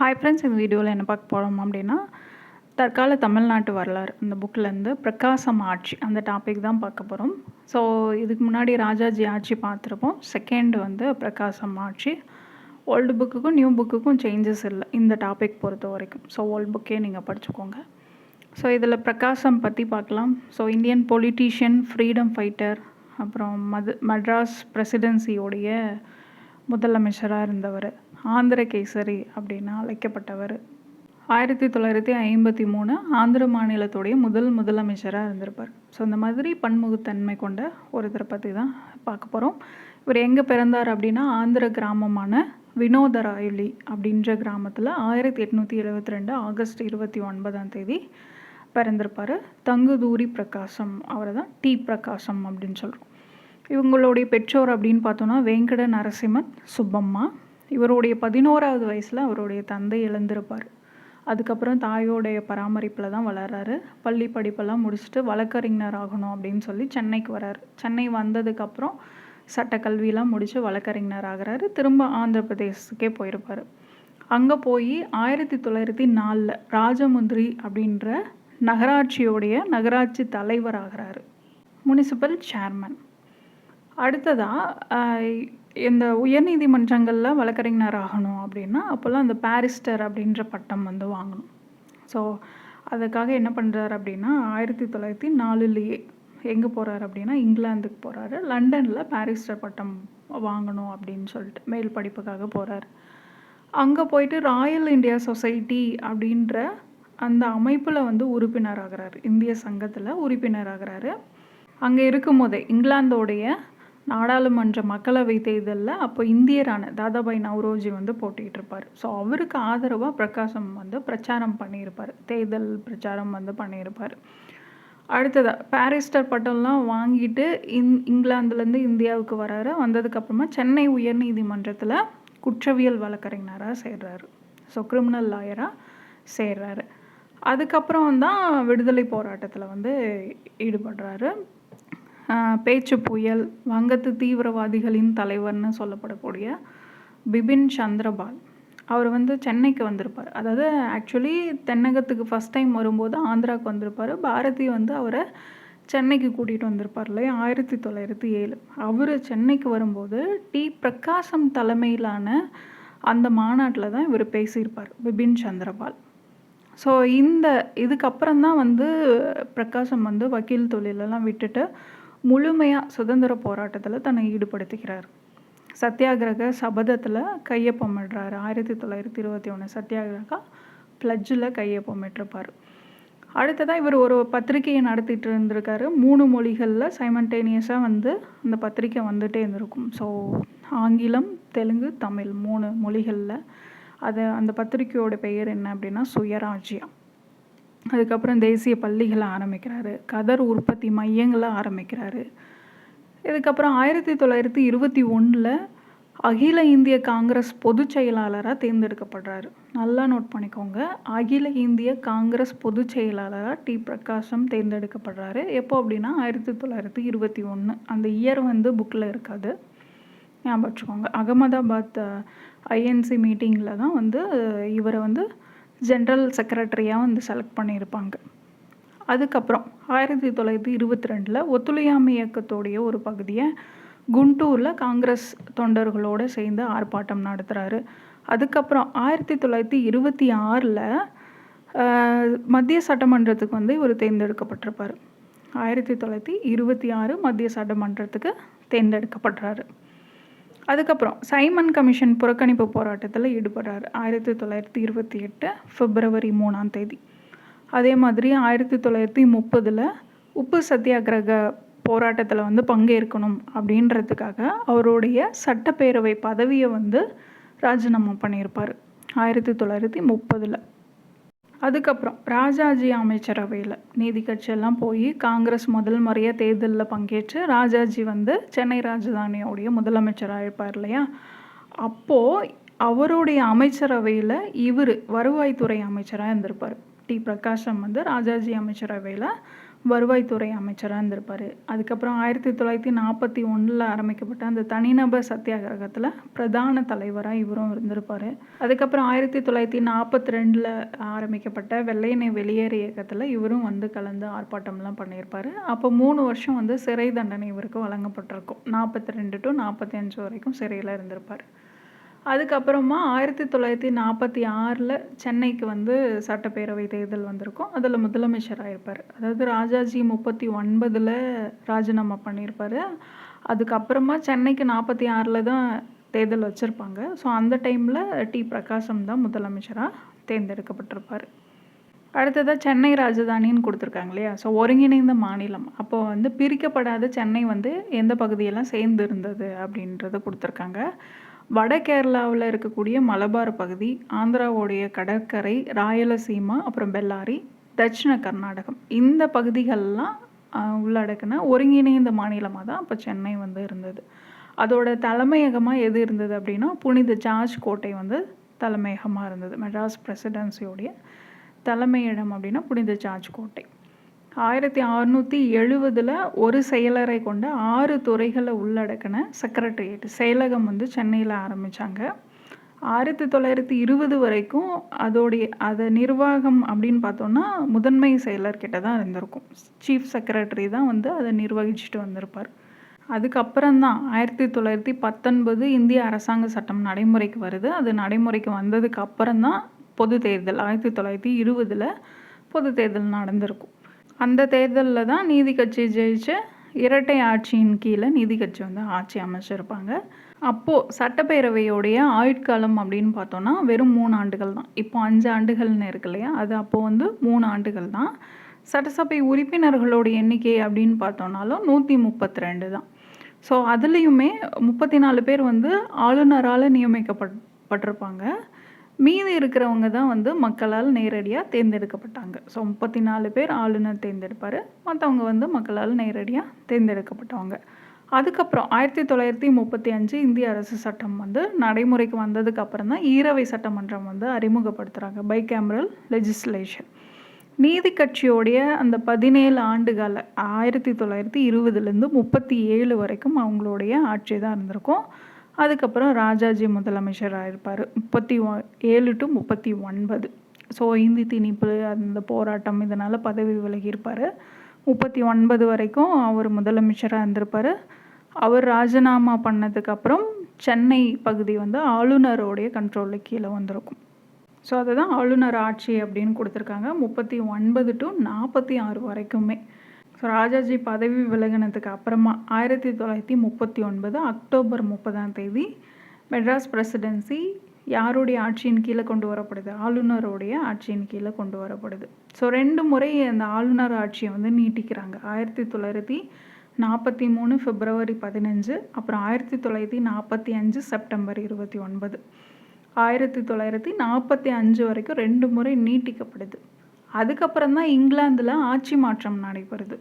Hi friends, இந்த வீடியோவில் என்ன பார்க்க போகிறோம் அப்படின்னா, தற்கால தமிழ்நாட்டு வரலாறு அந்த புக்கிலேருந்து பிரகாசம் ஆட்சி அந்த டாபிக் தான் பார்க்க போகிறோம். ஸோ இதுக்கு முன்னாடி ராஜாஜி ஆட்சி பார்த்துருப்போம். செகண்ட் வந்து பிரகாசம் ஆட்சி. ஓல்டு புக்குக்கும் நியூ புக்குக்கும் சேஞ்சஸ் இல்லை இந்த டாபிக் பொறுத்த வரைக்கும். ஸோ ஓல்டு புக்கே நீங்கள் படிச்சுக்கோங்க. ஸோ இதில் பிரகாசம் பற்றி பார்க்கலாம். So Indian politician, freedom fighter, அப்புறம் மட்ராஸ் பிரசிடென்சியோடைய முதலமைச்சராக இருந்தவர், ஆந்திர கேசரி அப்படின்னு அழைக்கப்பட்டவர். 1953 ஆந்திர மாநிலத்துடைய முதலமைச்சராக இருந்திருப்பார். ஸோ இந்த மாதிரி பன்முகத்தன்மை கொண்ட ஒருத்தரை பற்றி தான் பார்க்க போகிறோம். இவர் எங்கே பிறந்தார் அப்படின்னா, ஆந்திர கிராமமான வினோதராயலி அப்படின்ற கிராமத்தில் 1872 ஆகஸ்ட் 29 பிறந்திருப்பார். தங்குதூரி பிரகாசம், அவரை தான் டி பிரகாசம் அப்படின்னு சொல்கிறோம். இவங்களுடைய பெற்றோர் அப்படின்னு பார்த்தோன்னா வெங்கட நரசிம்மன் சுப்பம்மா. இவருடைய 11வது வயசில் அவருடைய தந்தை இழந்திருப்பார். அதுக்கப்புறம் தாயோடைய பராமரிப்பில் தான் வளர்கிறாரு. பள்ளி படிப்பெல்லாம் முடிச்சுட்டு வழக்கறிஞர் ஆகணும் அப்படின்னு சொல்லி சென்னைக்கு வராரு. சென்னை வந்ததுக்கப்புறம் சட்டக்கல்வியெலாம் முடித்து வழக்கறிஞர் ஆகிறாரு. திரும்ப ஆந்திர பிரதேசத்துக்கே போயிருப்பார். அங்கே போய் 1904 ராஜமுந்திரி அப்படின்ற நகராட்சி தலைவர் ஆகிறாரு, முனிசிபல் சேர்மன். அடுத்ததாக இந்த உயர்நீதிமன்றங்களில் வழக்கறிஞர் ஆகணும் அப்படின்னா அப்போல்லாம் அந்த பாரிஸ்டர் அப்படின்ற பட்டம் வந்து வாங்கணும். ஸோ அதுக்காக என்ன பண்ணுறாரு அப்படின்னா 1904 எங்கே போகிறாரு அப்படின்னா இங்கிலாந்துக்கு போகிறாரு. லண்டனில் பாரிஸ்டர் பட்டம் வாங்கணும் அப்படின்னு சொல்லிட்டு மேல் படிப்புக்காக போகிறாரு. அங்கே போயிட்டு ராயல் இந்தியா சொசைட்டி அப்படின்ற அந்த அமைப்பில் வந்து உறுப்பினர் ஆகிறாரு. இந்திய சங்கத்தில் உறுப்பினர் ஆகிறாரு. அங்கே இருக்கும்போதே இங்கிலாந்தோடைய நாடாளுமன்ற மக்களவை தேர்தலில் அப்போ இந்தியரான தாதாபாய் நவ்ரோஜி வந்து போட்டிகிட்டு இருப்பார். ஸோ அவருக்கு ஆதரவாக பிரகாசம் வந்து பிரச்சாரம் பண்ணியிருப்பார், தேர்தல் பிரச்சாரம் வந்து பண்ணியிருப்பார். அடுத்ததாக பாரிஸ்டர் பட்டம்லாம் வாங்கிட்டு இங்கிலாந்துலேருந்து இந்தியாவுக்கு வராரு. வந்ததுக்கப்புறமா சென்னை உயர்நீதிமன்றத்தில் குற்றவியல் வழக்கறிஞராக சேர்றாரு. So criminal லாயராக சேர்றாரு. அதுக்கப்புறம் தான் விடுதலை போராட்டத்தில் வந்து ஈடுபடுறாரு. பேச்சு புயல், வங்கத்து தீவிரவாதிகளின் தலைவர்னு சொல்லப்படக்கூடிய பிபின் சந்திரபால் அவர் வந்து சென்னைக்கு வந்திருப்பார். அதாவது ஆக்சுவலி தென்னகத்துக்கு ஃபஸ்ட் டைம் வரும்போது ஆந்திராவுக்கு வந்திருப்பார். பாரதி வந்து அவரை சென்னைக்கு கூட்டிகிட்டு வந்திருப்பார் இல்லையா 1907. அவர் சென்னைக்கு வரும்போது டி பிரகாசம் தலைமையிலான அந்த மாநாட்டில் தான் இவர் பேசியிருப்பார், பிபின் சந்திரபால். ஸோ இதுக்கப்புறம் தான் வந்து பிரகாசம் வந்து வக்கீல் தொழிலெல்லாம் விட்டுட்டு முழுமையாக சுதந்திர போராட்டத்தில் தன்னை ஈடுபடுத்திக்கிறார். சத்தியாகிரக சபதத்தில் கையொப்பமிடுறாரு. 1921 சத்தியாகிரகா பிளட்ஜில் கையொப்பமிட்டிருப்பார். அடுத்ததாக இவர் ஒரு பத்திரிகையை நடத்திட்டு இருந்திருக்காரு. 3 மொழிகளில் சைமல்டேனியஸாக வந்து அந்த பத்திரிக்கை வந்துகிட்டே இருந்திருக்கும். ஸோ ஆங்கிலம், தெலுங்கு, தமிழ் 3 மொழிகளில். அந்த பத்திரிக்கையோட பெயர் என்ன அப்படின்னா சுயராஜ்யம். அதுக்கப்புறம் தேசிய பள்ளிகளை ஆரம்பிக்கிறாரு, கதர் உற்பத்தி மையங்களை ஆரம்பிக்கிறாரு. இதுக்கப்புறம் 1921 அகில இந்திய காங்கிரஸ் பொதுச் செயலாளராக தேர்ந்தெடுக்கப்படுறாரு. நல்லா நோட் பண்ணிக்கோங்க, அகில இந்திய காங்கிரஸ் பொதுச் செயலாளராக டி பிரகாசம் தேர்ந்தெடுக்கப்படுறாரு. எப்போ அப்படின்னா 1921. அந்த இயர் வந்து புக்கில் இருக்காது, ஞாபகம் வச்சுக்கோங்க. அகமதாபாத் ஐஎன்சி மீட்டிங்கில் தான் வந்து இவரை வந்து ஜென்ரல் செக்ரட்டரியாக வந்து செலக்ட் பண்ணியிருப்பாங்க. அதுக்கப்புறம் 1922 ஒத்துழையாமை இயக்கத்தோடைய ஒரு பகுதியை குண்டூரில் காங்கிரஸ் தொண்டர்களோடு சேர்ந்து ஆர்ப்பாட்டம் நடத்துகிறாரு. அதுக்கப்புறம் 1926 மத்திய சட்டமன்றத்துக்கு வந்து இவர் தேர்ந்தெடுக்கப்பட்டிருப்பார். 1926 மத்திய சட்டமன்றத்துக்கு தேர்ந்தெடுக்கப்படுறாரு. அதுக்கப்புறம் சைமன் கமிஷன் புறக்கணிப்பு போராட்டத்தில் ஈடுபடுறாரு 1928 பிப்ரவரி 3 அதே மாதிரி 1930 உப்பு சத்தியாகிரக போராட்டத்தில் வந்து பங்கேற்கணும் அப்படின்றதுக்காக அவருடைய சட்டப்பேரவை பதவியை வந்து ராஜினாமா பண்ணியிருப்பார் 1930. அதுக்கப்புறம் ராஜாஜி அமைச்சரவையில் நீதி கட்சியெல்லாம் போய் காங்கிரஸ் முதல் முறையாக தேர்தலில் பங்கேற்று ராஜாஜி வந்து சென்னை ராஜதானியோடைய முதலமைச்சராக இருப்பார் இல்லையா. அப்போது அவருடைய அமைச்சரவையில் இவர் வருவாய்த்துறை அமைச்சராக இருந்திருப்பார். டி பிரகாசம் வந்து ராஜாஜி அமைச்சரவையில் வருவாய்த்துறை அமைச்சரா இருந்திருப்பாரு. அதுக்கப்புறம் 1941ல் ஆரம்பிக்கப்பட்ட அந்த தனிநபர் சத்தியாகிரகத்துல பிரதான தலைவரா இவரும் இருந்திருப்பாரு. அதுக்கப்புறம் 1942ல் ஆரம்பிக்கப்பட்ட வெள்ளையனே வெளியேறு இயக்கத்துல இவரும் வந்து கலந்து ஆர்ப்பாட்டம்லாம் பண்ணியிருப்பாரு. அப்போ 3 வருஷம் வந்து சிறை தண்டனை இவருக்கு வழங்கப்பட்டிருக்கும். 42 to 45 வரைக்கும் சிறையில இருந்திருப்பாரு. அதுக்கப்புறமா 1946ல் சென்னைக்கு வந்து சட்டப்பேரவை தேர்தல் வந்திருக்கும். அதில் முதலமைச்சராக இருப்பார். அதாவது ராஜாஜி 39ல் ராஜினாமா பண்ணியிருப்பாரு. அதுக்கப்புறமா சென்னைக்கு 46ல் தான் தேர்தல் வச்சுருப்பாங்க. ஸோ அந்த டைமில் டி. பிரகாசம் தான் முதலமைச்சராக தேர்ந்தெடுக்கப்பட்டிருப்பார். அடுத்ததாக சென்னை ராஜதானின்னு கொடுத்துருக்காங்க இல்லையா? ஸோ ஒருங்கிணைந்த மாநிலம். அப்போ வந்து பிரிக்கப்படாத சென்னை வந்து எந்த பகுதியெல்லாம் சேர்ந்து இருந்தது அப்படின்றத கொடுத்துருக்காங்க. வட கேரளாவில் இருக்கக்கூடிய மலபார் பகுதி, ஆந்திராவுடைய கடற்கரை, ராயலசீமா, அப்புறம் பெல்லாரி, தட்சிண கர்நாடகம் இந்த பகுதிகள்லாம் உள்ளடக்கின ஒருங்கிணைந்த மாநிலமாக தான் அப்போ சென்னை வந்து இருந்தது. அதோட தலைமையகமாக எது இருந்தது அப்படின்னா புனித ஜார்ஜ் கோட்டை வந்து தலைமையகமாக இருந்தது. மெட்ராஸ் பிரசிடென்சியோடைய தலைமையிடம் அப்படின்னா புனித ஜார்ஜ் கோட்டை. 1670ல் ஒரு செயலரை கொண்ட 6 துறைகளை உள்ளடக்கின செக்ரட்டரியேட் செயலகம் வந்து சென்னையில் ஆரம்பித்தாங்க. 1920 வரைக்கும் அதை நிர்வாகம் அப்படின்னு பார்த்தோன்னா முதன்மை செயலர்கிட்ட தான் இருந்திருக்கும். சீஃப் செக்ரட்டரி தான் வந்து அதை நிர்வகிச்சுட்டு வந்திருப்பார். அதுக்கப்புறம்தான் 1919 இந்திய அரசாங்க சட்டம் நடைமுறைக்கு வருது. அது நடைமுறைக்கு வந்ததுக்கு அப்புறம்தான் பொது தேர்தல் 1920ல் பொது தேர்தல் நடந்திருக்கும். அந்த தேர்தலில் தான் நீதி கட்சி ஜெயிச்சு இரட்டை ஆட்சியின் கீழே நீதி கட்சி வந்து ஆட்சி அமைச்சிருப்பாங்க. அப்போது சட்டப்பேரவையோடைய ஆயுட்காலம் அப்படின்னு பார்த்தோன்னா வெறும் 3 ஆண்டுகள் தான். இப்போ 5 ஆண்டுகள்னு இருக்கு இல்லையா? அது அப்போது வந்து 3 ஆண்டுகள் தான். சட்டசபை உறுப்பினர்களோட எண்ணிக்கை அப்படின்னு பார்த்தோன்னாலும் 132 தான். ஸோ அதுலேயுமே 34 பேர் வந்து ஆளுநரால் நியமிக்கப்பட்டிருப்பாங்க. மீதி இருக்கிறவங்க தான் வந்து மக்களால் நேரடியாக தேர்ந்தெடுக்கப்பட்டாங்க. ஸோ 34 பேர் ஆளுநர் தேர்ந்தெடுப்பார், மற்றவங்க வந்து மக்களால் நேரடியாக தேர்ந்தெடுக்கப்பட்டவங்க. அதுக்கப்புறம் 1935 இந்திய அரசு சட்டம் வந்து நடைமுறைக்கு வந்ததுக்கு அப்புறம் தான் ஈரவை சட்டமன்றம் வந்து அறிமுகப்படுத்துகிறாங்க. Bicameral legislation. நீதி கட்சியோடைய அந்த 17 ஆண்டுகால 1920லேருந்து 37 வரைக்கும் அவங்களுடைய ஆட்சி தான் இருந்திருக்கும். அதுக்கப்புறம் ராஜாஜி முதலமைச்சராக இருப்பார் 37 to 39. ஸோ இந்தி திணிப்பு அந்த போராட்டம் இதனால் பதவி விலகியிருப்பார். 39 வரைக்கும் அவர் முதலமைச்சராக இருந்திருப்பார். அவர் ராஜினாமா பண்ணதுக்கப்புறம் சென்னை பகுதி வந்து ஆளுநரோடைய கண்ட்ரோலுக்கு கீழே வந்திருக்கும். ஸோ அதுதான் ஆளுநர் ஆட்சி அப்படின்னு கொடுத்துருக்காங்க 39 to 46 வரைக்குமே. ஸோ ராஜாஜி பதவி விலகினதுக்கு அப்புறமா 1939 அக்டோபர் 30 மெட்ராஸ் பிரசிடென்சி யாருடைய ஆட்சியின் கீழே கொண்டு வரப்படுது? ஆளுநருடைய ஆட்சியின் கீழே கொண்டு வரப்படுது. ஸோ 2 முறை அந்த ஆளுநர் ஆட்சியை வந்து நீட்டிக்கிறாங்க. 1943 பிப்ரவரி 15, அப்புறம் 1945 செப்டம்பர் 29. 1945 வரைக்கும் 2 முறை நீட்டிக்கப்படுது. அதுக்கப்புறம் தான் இங்கிலாந்தில் ஆட்சி மாற்றம் நடைபெறுது.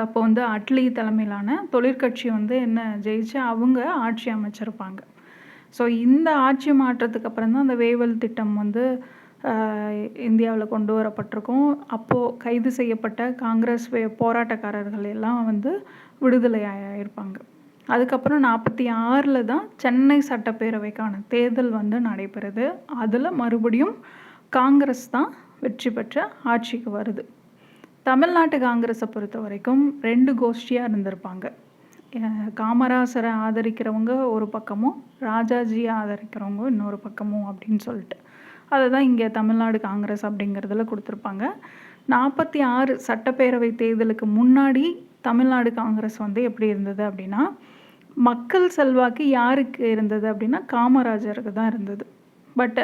அப்போ வந்து அட்லி தலைமையிலான தொழிற்கட்சி வந்து என்ன ஜெயிச்சு அவங்க ஆட்சி அமைச்சிருப்பாங்க. ஸோ இந்த ஆட்சி மாற்றத்துக்கு அப்புறம் தான் அந்த வேவல் திட்டம் வந்து இந்தியாவில் கொண்டு வரப்பட்டிருக்கும். அப்போது கைது செய்யப்பட்ட காங்கிரஸ் போராட்டக்காரர்கள் எல்லாம் வந்து விடுதலை ஆகியிருப்பாங்க. அதுக்கப்புறம் 46ல் தான் சென்னை சட்டப்பேரவைக்கான தேர்தல் வந்து நடைபெறுது. அதில் மறுபடியும் காங்கிரஸ் தான் வெற்றி பெற்ற ஆட்சிக்கு வருது. தமிழ்நாட்டு காங்கிரஸை பொறுத்த வரைக்கும் 2 கோஷ்டியாக இருந்திருப்பாங்க. காமராசரை ஆதரிக்கிறவங்க ஒரு பக்கமும், ராஜாஜியை ஆதரிக்கிறவங்க இன்னொரு பக்கமும் அப்படின்னு சொல்லிட்டு அதை தான் இங்கே தமிழ்நாடு காங்கிரஸ் அப்படிங்கிறதுல கொடுத்துருப்பாங்க. 46 சட்டப்பேரவை தேர்தலுக்கு முன்னாடி தமிழ்நாடு காங்கிரஸ் வந்து எப்படி இருந்தது அப்படின்னா, மக்கள் செல்வாக்கு யாருக்கு இருந்தது அப்படின்னா காமராஜருக்கு தான் இருந்தது. பட்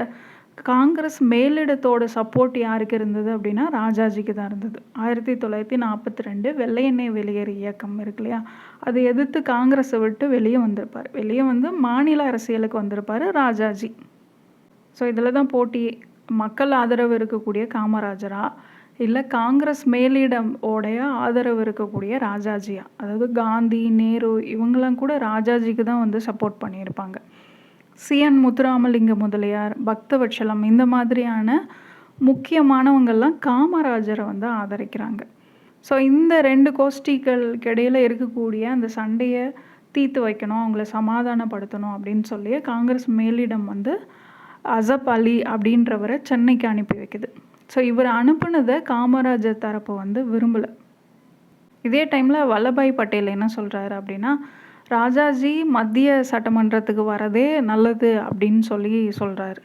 காங்கிரஸ் மேலிடத்தோட சப்போர்ட் யாருக்கு இருந்தது அப்படின்னா ராஜாஜிக்கு தான் இருந்தது. 1942 வெள்ளையனே வெளியேறு இயக்கம் இருக்கு இல்லையா, அதை எதிர்த்து காங்கிரஸை விட்டு வெளியே வந்திருப்பார். வெளியே வந்து மாநில அரசியலுக்கு வந்திருப்பார் ராஜாஜி. ஸோ இதில் தான் போட்டி. மக்கள் ஆதரவு இருக்கக்கூடிய காமராஜரா இல்லை காங்கிரஸ் மேலிடோடைய ஆதரவு இருக்கக்கூடிய ராஜாஜியா? அதாவது காந்தி, நேரு இவங்கெல்லாம் கூட ராஜாஜிக்கு தான் வந்து சப்போர்ட் பண்ணியிருப்பாங்க. சிஎன் முத்துராமலிங்க முதலியார், பக்தவட்சலம் இந்த மாதிரியான முக்கியமானவங்கள்லாம் காமராஜரை வந்து ஆதரிக்கிறாங்க. ஸோ இந்த 2 கோஷ்டிகளுக்கு இடையில இருக்கக்கூடிய அந்த சண்டையை தீர்த்து வைக்கணும், அவங்கள சமாதானப்படுத்தணும் அப்படின்னு சொல்லி காங்கிரஸ் மேலிடம் வந்து அசப் அலி அப்படின்றவரை சென்னைக்கு அனுப்பி வைக்குது. ஸோ இவர் அனுப்புனதை காமராஜர் தரப்பு வந்து விரும்பலை. இதே டைமில் வல்லபாய் பட்டேல் என்ன சொல்கிறாரு அப்படின்னா, ராஜாஜி மத்திய சட்டமன்றத்துக்கு வரதே நல்லது அப்படின்னு சொல்லி சொல்கிறாரு.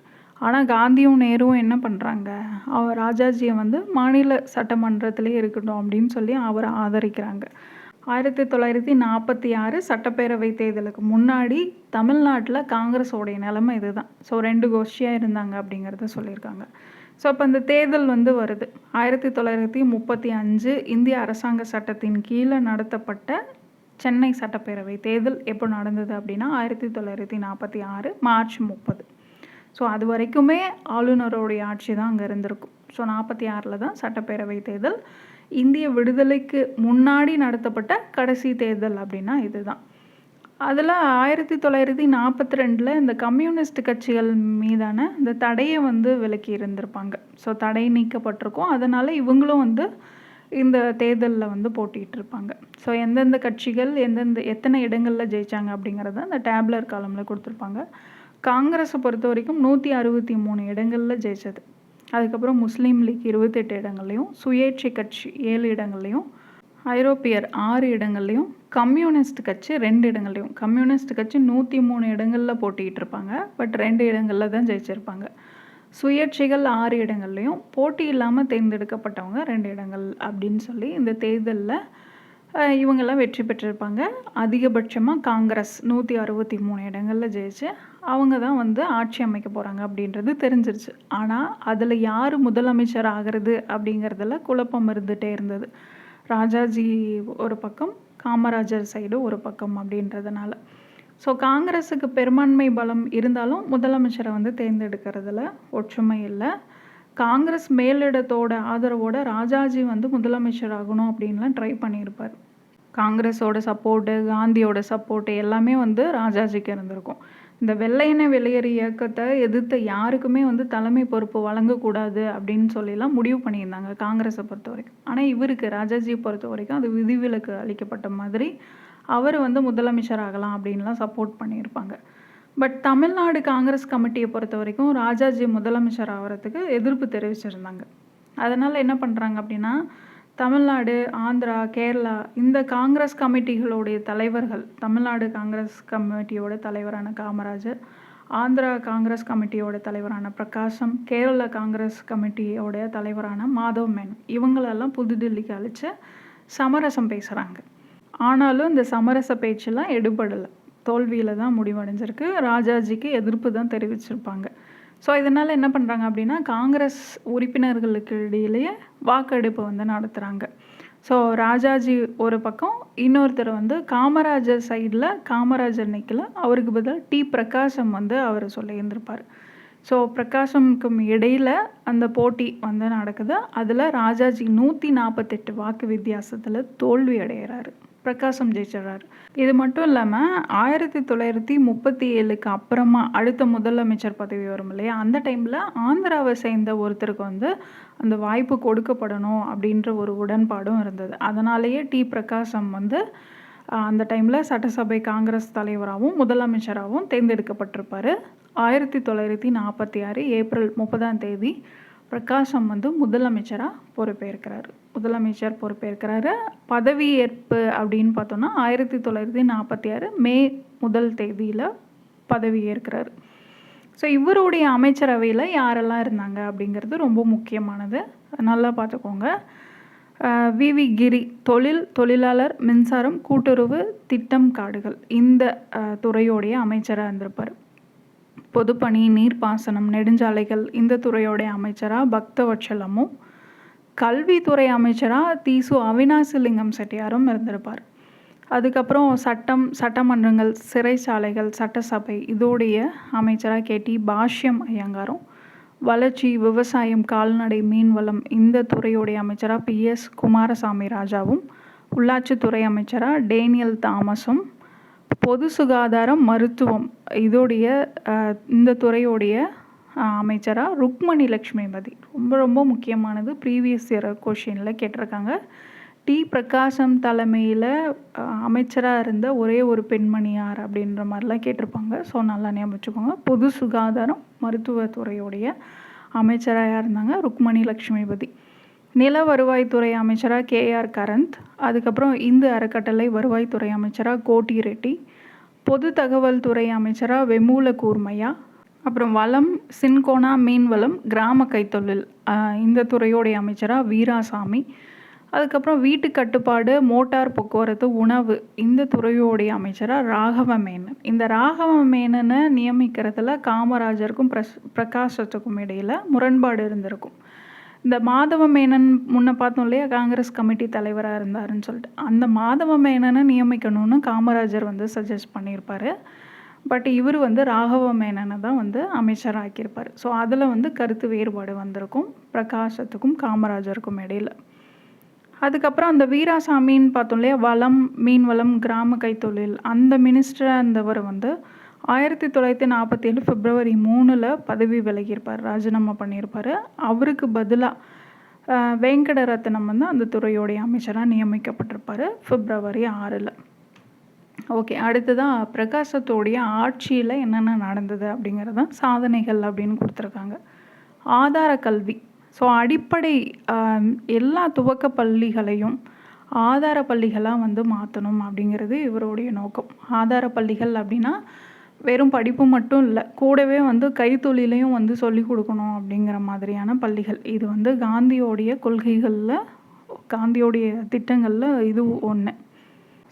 ஆனால் காந்தியும் நேருவும் என்ன பண்ணுறாங்க, ராஜாஜியை வந்து மாநில சட்டமன்றத்திலே இருக்கட்டும் அப்படின்னு சொல்லி அவரை ஆதரிக்கிறாங்க. 1946 சட்டப்பேரவை தேர்தலுக்கு முன்னாடி தமிழ்நாட்டில் காங்கிரஸோடைய நிலைமை இதுதான். ஸோ 2 கோஷ்டியாக இருந்தாங்க அப்படிங்கிறத சொல்லியிருக்காங்க. ஸோ அப்போ அந்த தேர்தல் வந்து வருது. 1935 இந்திய அரசாங்க சட்டத்தின் கீழே நடத்தப்பட்ட சென்னை சட்டப்பேரவை தேர்தல் எப்போ நடந்தது அப்படின்னா 1946 மார்ச் 30. ஸோ அது வரைக்குமே ஆளுநருடைய ஆட்சி தான் அங்கே இருந்திருக்கும். ஸோ 46 தான் சட்டப்பேரவை தேர்தல். இந்திய விடுதலைக்கு முன்னாடி நடத்தப்பட்ட கடைசி தேர்தல் அப்படின்னா இதுதான். அதில் 1942 இந்த கம்யூனிஸ்ட் கட்சிகள் மீதான இந்த தடையை வந்து விலக்கி இருந்திருப்பாங்க. ஸோ தடை நீக்கப்பட்டிருக்கும். அதனால் இவங்களும் வந்து இந்த தேர்தலில் வந்து போட்டிகிட்டு இருப்பாங்க. ஸோ எந்தெந்த கட்சிகள் எத்தனை இடங்களில் ஜெயித்தாங்க அப்படிங்கிறத அந்த டேப்லர் காலமில் கொடுத்துருப்பாங்க. காங்கிரஸை பொறுத்த வரைக்கும் 163 இடங்களில் ஜெயிச்சது. அதுக்கப்புறம் முஸ்லீம் லீக் 28 இடங்கள்லையும், சுயேட்சை கட்சி 7 இடங்கள்லையும், ஐரோப்பியர் 6 இடங்கள்லையும், கம்யூனிஸ்ட் கட்சி 2 இடங்கள்லையும். கம்யூனிஸ்ட் கட்சி 103 இடங்களில் போட்டிகிட்டு இருப்பாங்க. பட் 2 இடங்களில் தான் ஜெயிச்சிருப்பாங்க. சுயேட்சைகள் 6 இடங்கள்லையும், போட்டி இல்லாமல் தேர்ந்தெடுக்கப்பட்டவங்க 2 இடங்கள் அப்படின்னு சொல்லி இந்த தேர்தலில் இவங்கெல்லாம் வெற்றி பெற்றிருப்பாங்க. அதிகபட்சமாக காங்கிரஸ் 163 இடங்களில் ஜெயிச்சு அவங்க தான் வந்து ஆட்சி அமைக்க போகிறாங்க அப்படின்றது தெரிஞ்சிருச்சு. ஆனால் அதில் யார் முதலமைச்சர் ஆகிறது அப்படிங்கிறதுல குழப்பம் இருந்துகிட்டே இருந்தது. ராஜாஜி ஒரு பக்கம், காமராஜர் சைடு ஒரு பக்கம் அப்படின்றதுனால. ஸோ காங்கிரஸுக்கு பெரும்பான்மை பலம் இருந்தாலும் முதலமைச்சரை வந்து தேர்ந்தெடுக்கிறதுல ஒற்றுமை இல்லை. காங்கிரஸ் மேலிடத்தோட ஆதரவோட ராஜாஜி வந்து முதலமைச்சர் ஆகணும் அப்படின்லாம் ட்ரை பண்ணியிருப்பார். காங்கிரஸோட சப்போர்ட்டு, காந்தியோட சப்போர்ட்டு எல்லாமே வந்து ராஜாஜிக்கு இருந்திருக்கும். இந்த வெள்ளையனை வெளியேறு இயக்கத்தை எதிர்த்த யாருக்குமே வந்து தலைமை பொறுப்பு வழங்கக்கூடாது அப்படின்னு சொல்லிலாம் முடிவு பண்ணியிருந்தாங்க காங்கிரஸை பொறுத்த வரைக்கும். ஆனால் இவருக்கு, ராஜாஜியை பொறுத்த வரைக்கும் அது விதிவிலக்கு அளிக்கப்பட்ட மாதிரி அவர் வந்து முதலமைச்சர் ஆகலாம் அப்படின்லாம் சப்போர்ட் பண்ணியிருப்பாங்க. பட் தமிழ்நாடு காங்கிரஸ் கமிட்டியை பொறுத்த வரைக்கும் ராஜாஜி முதலமைச்சர் ஆகிறதுக்கு எதிர்ப்பு தெரிவிச்சிருந்தாங்க. அதனால் என்ன பண்ணுறாங்க அப்படின்னா, தமிழ்நாடு, ஆந்திரா, கேரளா இந்த காங்கிரஸ் கமிட்டிகளுடைய தலைவர்கள், தமிழ்நாடு காங்கிரஸ் கமிட்டியோட தலைவரான காமராஜர், ஆந்திரா காங்கிரஸ் கமிட்டியோட தலைவரான பிரகாசம், கேரளா காங்கிரஸ் கமிட்டியோட தலைவரான மாதவ் மேனன், இவங்களெல்லாம் புதுடில்லிக்கு அழைச்சி சமரசம் பேசுகிறாங்க. ஆனாலும் இந்த சமரச பேச்செல்லாம் எடுபடலை, தோல்வியில் தான் முடிவடைஞ்சிருக்கு. ராஜாஜிக்கு எதிர்ப்பு தான் தெரிவிச்சிருப்பாங்க. ஸோ இதனால் என்ன பண்ணுறாங்க அப்படின்னா, காங்கிரஸ் உறுப்பினர்களுக்கு இடையிலேயே வாக்கெடுப்பு வந்து நடத்துகிறாங்க. ஸோ ராஜாஜி ஒரு பக்கம், இன்னொருத்தர் வந்து காமராஜர் சைடில் காமராஜர் நிற்கல, அவருக்கு பதில் டி பிரகாசம் வந்து அவர் சொல்லியிருந்திருப்பார். ஸோ பிரகாசமுக்கும் இடையில் அந்த போட்டி வந்து நடக்குது. அதில் ராஜாஜி 148 வாக்கு வித்தியாசத்தில் தோல்வி அடைகிறாரு. பிரகாசம் ஜெயிச்சிடறாரு. இது மட்டும் இல்லாமல் 1937க்கு அப்புறமா அடுத்த முதலமைச்சர் பதவி வரும் இல்லையா, அந்த டைமில் ஆந்திராவை சேர்ந்த ஒருத்தருக்கு வந்து அந்த வாய்ப்பு கொடுக்கப்படணும் அப்படின்ற ஒரு உடன்பாடும் இருந்தது. அதனாலேயே டி பிரகாசம் வந்து அந்த டைமில் சட்டசபை காங்கிரஸ் தலைவராகவும் முதலமைச்சராகவும் தேர்ந்தெடுக்கப்பட்டிருப்பார். 1946 ஏப்ரல் 30 பிரகாசம் வந்து முதலமைச்சராக பொறுப்பேற்கிறாரு. பதவியேற்பு அப்படின்னு பார்த்தோன்னா 1946 மே 1 பதவியேற்கிறாரு. ஸோ இவருடைய அமைச்சரவையில் யாரெல்லாம் இருந்தாங்க அப்படிங்கிறது ரொம்ப முக்கியமானது, நல்லா பார்த்துக்கோங்க. விவி கிரி தொழிலாளர், மின்சாரம், கூட்டுறவு, திட்டம், காடுகள் இந்த துறையோடைய அமைச்சராக இருந்திருப்பார். பொதுப்பணி, நீர்ப்பாசனம், நெடுஞ்சாலைகள் இந்த துறையோடைய அமைச்சராக பக்தவட்சலமும், கல்வித்துறை அமைச்சராக தீசு அவினாசிலிங்கம் செட்டியாரும் இருந்திருப்பார். அதுக்கப்புறம் சட்டமன்றங்கள், சிறைச்சாலைகள், சட்டசபை இதோடைய அமைச்சராக கேடி பாஷ்யம் ஐயங்காரும், வளர்ச்சி, விவசாயம், கால்நடை, மீன்வளம் இந்த துறையோடைய அமைச்சராக PS குமாரசாமி ராஜாவும், உள்ளாட்சித்துறை அமைச்சராக டேனியல் தாமஸும், பொது சுகாதாரம், மருத்துவம் இதோடைய இந்த துறையோடைய அமைச்சராக ருக்மணி லக்ஷ்மிபதி. ரொம்ப ரொம்ப முக்கியமானது, ப்ரீவியஸ் இயர் கொஷினில் கேட்டிருக்காங்க. பிரகாசம் தலைமையில் அமைச்சராக இருந்த ஒரே ஒரு பெண்மணி யார் அப்படின்ற மாதிரிலாம் கேட்டிருப்பாங்க. ஸோ நல்லா ஞாபகம் வச்சுக்கோங்க. பொது சுகாதாரம் மருத்துவத்துறையுடைய அமைச்சராக இருந்தாங்க ருக்மணி லட்சுமிபதி. நில வருவாய்த்துறை அமைச்சராக கேஆர் கரந்த். அதுக்கப்புறம் இந்து அறக்கட்டளை வருவாய்த்துறை அமைச்சராக கோட்டி ரெட்டி. பொது தகவல் துறை அமைச்சராக வெமூல கூர்மையா. அப்புறம் வளம், சின்கோனா மீன்வளம், கிராம கைத்தொழில் இந்த துறையோடைய அமைச்சராக வீராசாமி. அதுக்கப்புறம் வீட்டு கட்டுப்பாடு, மோட்டார் போக்குவரத்து, உணவு இந்த துறையோடைய அமைச்சராக ராகவ மேனன். இந்த ராகவ மேனனை நியமிக்கிறதுல காமராஜருக்கும் பிரகாசத்துக்கும் இடையில் முரண்பாடு இருந்திருக்கும். இந்த மாதவ மேனன் முன்ன பார்த்தோம் இல்லையா, காங்கிரஸ் கமிட்டி தலைவராக இருந்தாருன்னு சொல்லிட்டு, அந்த மாதவ மேனனை நியமிக்கணும்னு காமராஜர் சஜஸ்ட் பண்ணியிருப்பார். பட் இவர் ராகவ மேனனை தான் அமைச்சராக ஆக்கியிருப்பார். ஸோ அதில் கருத்து வேறுபாடு வந்திருக்கும் பிரகாசத்துக்கும் காமராஜருக்கும் இடையில். அதுக்கப்புறம் அந்த வீராசாமின்னு பார்த்தோம் இல்லையா, வளம், மீன்வளம், கிராம கைத்தொழில் அந்த மினிஸ்டராக இருந்தவர் 1947 பிப்ரவரி 3 பதவி விலகியிருப்பார், ராஜினாமா பண்ணியிருப்பார். அவருக்கு பதிலாக வெங்கடரத்னம் அந்த துறையோடைய அமைச்சராக நியமிக்கப்பட்டிருப்பார் பிப்ரவரி 6. ஓகே, அடுத்ததாக பிரகாசத்தோடைய ஆட்சியில் என்னென்ன நடந்தது அப்படிங்கிறது சாதனைகள் அப்படின்னு கொடுத்துருக்காங்க. ஆதார கல்வி. ஸோ அடிப்படை எல்லா துவக்க பள்ளிகளையும் ஆதார பள்ளிகளாக மாற்றணும் அப்படிங்கிறது இவருடைய நோக்கம். ஆதார பள்ளிகள் அப்படின்னா வெறும் படிப்பு மட்டும் இல்லை, கூடவே கைத்தொழிலையும் சொல்லிக் கொடுக்கணும் அப்படிங்கிற மாதிரியான பள்ளிகள். இது காந்தியோடைய கொள்கைகளில், காந்தியோடைய திட்டங்களில் இது ஒன்று.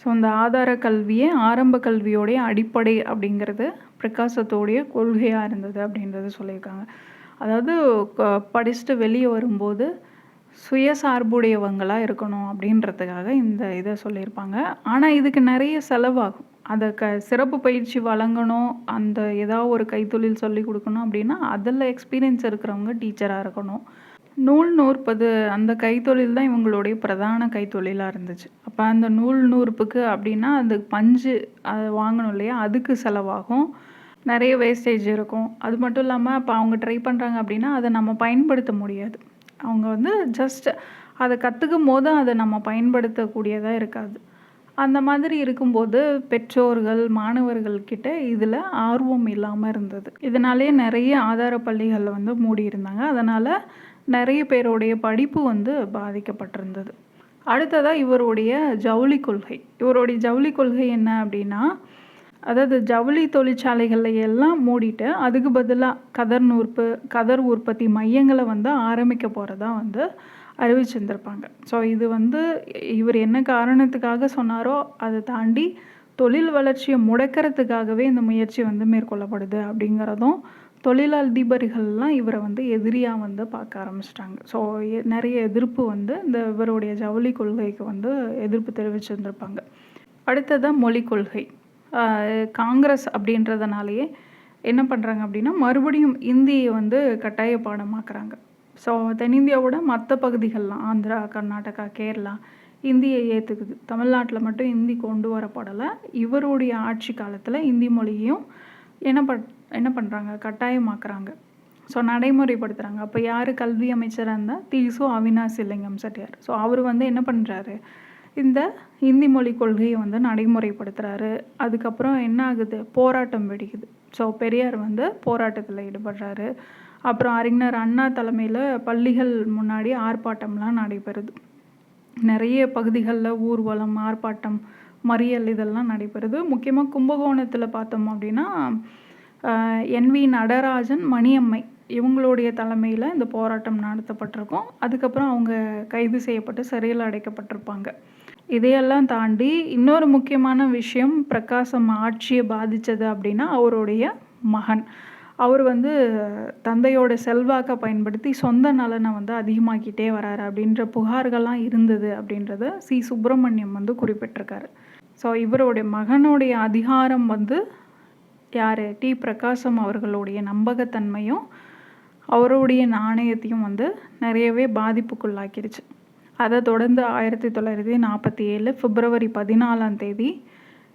ஸோ இந்த ஆதார கல்வியே ஆரம்ப கல்வியோடைய அடிப்படை அப்படிங்கிறது பிரகாசத்தோடைய கொள்கையாக இருந்தது அப்படின்றது சொல்லியிருக்காங்க. அதாவது படிச்சுட்டு வெளியே வரும்போது சுயசார்புடையவங்களாக இருக்கணும் அப்படின்றதுக்காக இந்த இதை சொல்லியிருப்பாங்க. ஆனால் இதுக்கு நிறைய செலவாகும். அதை சிறப்பு பயிற்சி வழங்கணும், அந்த ஏதாவது ஒரு கைத்தொழில் சொல்லி கொடுக்கணும் அப்படின்னா அதில் எக்ஸ்பீரியன்ஸ் இருக்கிறவங்க டீச்சராக இருக்கணும். நூல் நூற்பது அந்த கைத்தொழில் தான் இவங்களுடைய பிரதான கைத்தொழிலாக இருந்துச்சு. அப்போ அந்த நூல் நூற்புக்கு அப்படின்னா அந்த பஞ்சு அதை வாங்கணும் இல்லையா, அதுக்கு செலவாகும், நிறைய வேஸ்டேஜ் இருக்கும். அது மட்டும் இல்லாமல் இப்போ அவங்க ட்ரை பண்ணுறாங்க அப்படின்னா அதை நம்ம பயன்படுத்த முடியாது. அவங்க ஜஸ்ட் அதை கற்றுக்கும் போது அதை நம்ம பயன்படுத்தக்கூடியதாக இருக்காது. அந்த மாதிரி இருக்கும்போது பெற்றோர்கள் மாணவர்கள்கிட்ட இதில் ஆர்வம் இல்லாமல் இருந்தது. இதனாலே நிறைய ஆதார பள்ளிகளில் மூடி இருந்தாங்க. அதனால் நிறைய பேருடைய படிப்பு பாதிக்கப்பட்டிருந்தது. அடுத்ததாக இவருடைய ஜவுளி கொள்கை. இவருடைய ஜவுளி கொள்கை என்ன அப்படின்னா, அதாவது ஜவுளி தொழிற்சாலைகளில் எல்லாம் மூடிட்டு அதுக்கு பதிலாக கதர் உற்பத்தி மையங்களை ஆரம்பிக்க போகிறதா அறிவிச்சிருந்திருப்பாங்க. ஸோ இது இவர் என்ன காரணத்துக்காக சொன்னாரோ அதை தாண்டி தொழில் வளர்ச்சியை முடக்கிறதுக்காகவே இந்த முயற்சி மேற்கொள்ளப்படுது அப்படிங்கிறதும் தொழிலதிபர்கள்லாம் இவரை எதிரியாக பார்க்க ஆரம்பிச்சிட்டாங்க. ஸோ நிறைய எதிர்ப்பு இந்த இவருடைய ஜவுளி கொள்கைக்கு எதிர்ப்பு தெரிவிச்சிருந்திருப்பாங்க. அடுத்ததான் மொழி கொள்கை. காங்கிரஸ் அப்படின்றதுனாலேயே என்ன பண்ணுறாங்க அப்படின்னா மறுபடியும் இந்தியை கட்டாய பாடமாக்குறாங்க. ஸோ தென்னிந்தியாவோட மற்ற பகுதிகள்லாம் ஆந்திரா, கர்நாடகா, கேரளா இந்தியை ஏற்றுக்குது. தமிழ்நாட்டில் மட்டும் இந்தி கொண்டு வரப்படலை. இவருடைய ஆட்சி காலத்தில் இந்தி மொழியையும் என்ன பண்ணுறாங்க, கட்டாயமாக்குறாங்க. ஸோ நடைமுறைப்படுத்துகிறாங்க. அப்போ யார் கல்வி அமைச்சராக இருந்தால் தீசு அவினாசி லிங்கம் செட்டியார். ஸோ அவர் என்ன பண்ணுறாரு, இந்த இந்தி மொழி கொள்கையை நடைமுறைப்படுத்துகிறாரு. அதுக்கப்புறம் என்ன ஆகுது, போராட்டம் வெடிக்குது. ஸோ பெரியார் போராட்டத்தில் ஈடுபடுறாரு. அப்புறம் அறிஞர் அண்ணா தலைமையில் பள்ளிகள் முன்னாடி ஆர்ப்பாட்டம்லாம் நடைபெறுது. நிறைய பகுதிகளில் ஊர்வலம், ஆர்ப்பாட்டம், மறியல் இதெல்லாம் நடைபெறுது. முக்கியமாக கும்பகோணத்தில் பார்த்தோம் அப்படின்னா NV நடராஜன், மணியம்மை இவங்களுடைய தலைமையில் இந்த போராட்டம் நடத்தப்பட்டிருக்கும். அதுக்கப்புறம் அவங்க கைது செய்யப்பட்டு சிறையில் அடைக்கப்பட்டிருப்பாங்க. இதையெல்லாம் தாண்டி இன்னொரு முக்கியமான விஷயம் பிரகாசம் ஆட்சியை பாதித்தது அப்படின்னா அவருடைய மகன். அவர் தந்தையோட செல்வாக்கை பயன்படுத்தி சொந்த நலனை அதிகமாக்கிட்டே வராரு அப்படின்ற புகார்கள்லாம் இருந்தது அப்படின்றத சுப்பிரமணியம் குறிப்பிட்டிருக்காரு. ஸோ இவருடைய மகனுடைய அதிகாரம் யார், பிரகாசம் அவர்களுடைய நம்பகத்தன்மையும் அவருடைய நாணயத்தையும் நிறையவே பாதிப்புக்குள்ளாக்கிடுச்சு. அதை தொடர்ந்து 1947 பிப்ரவரி 14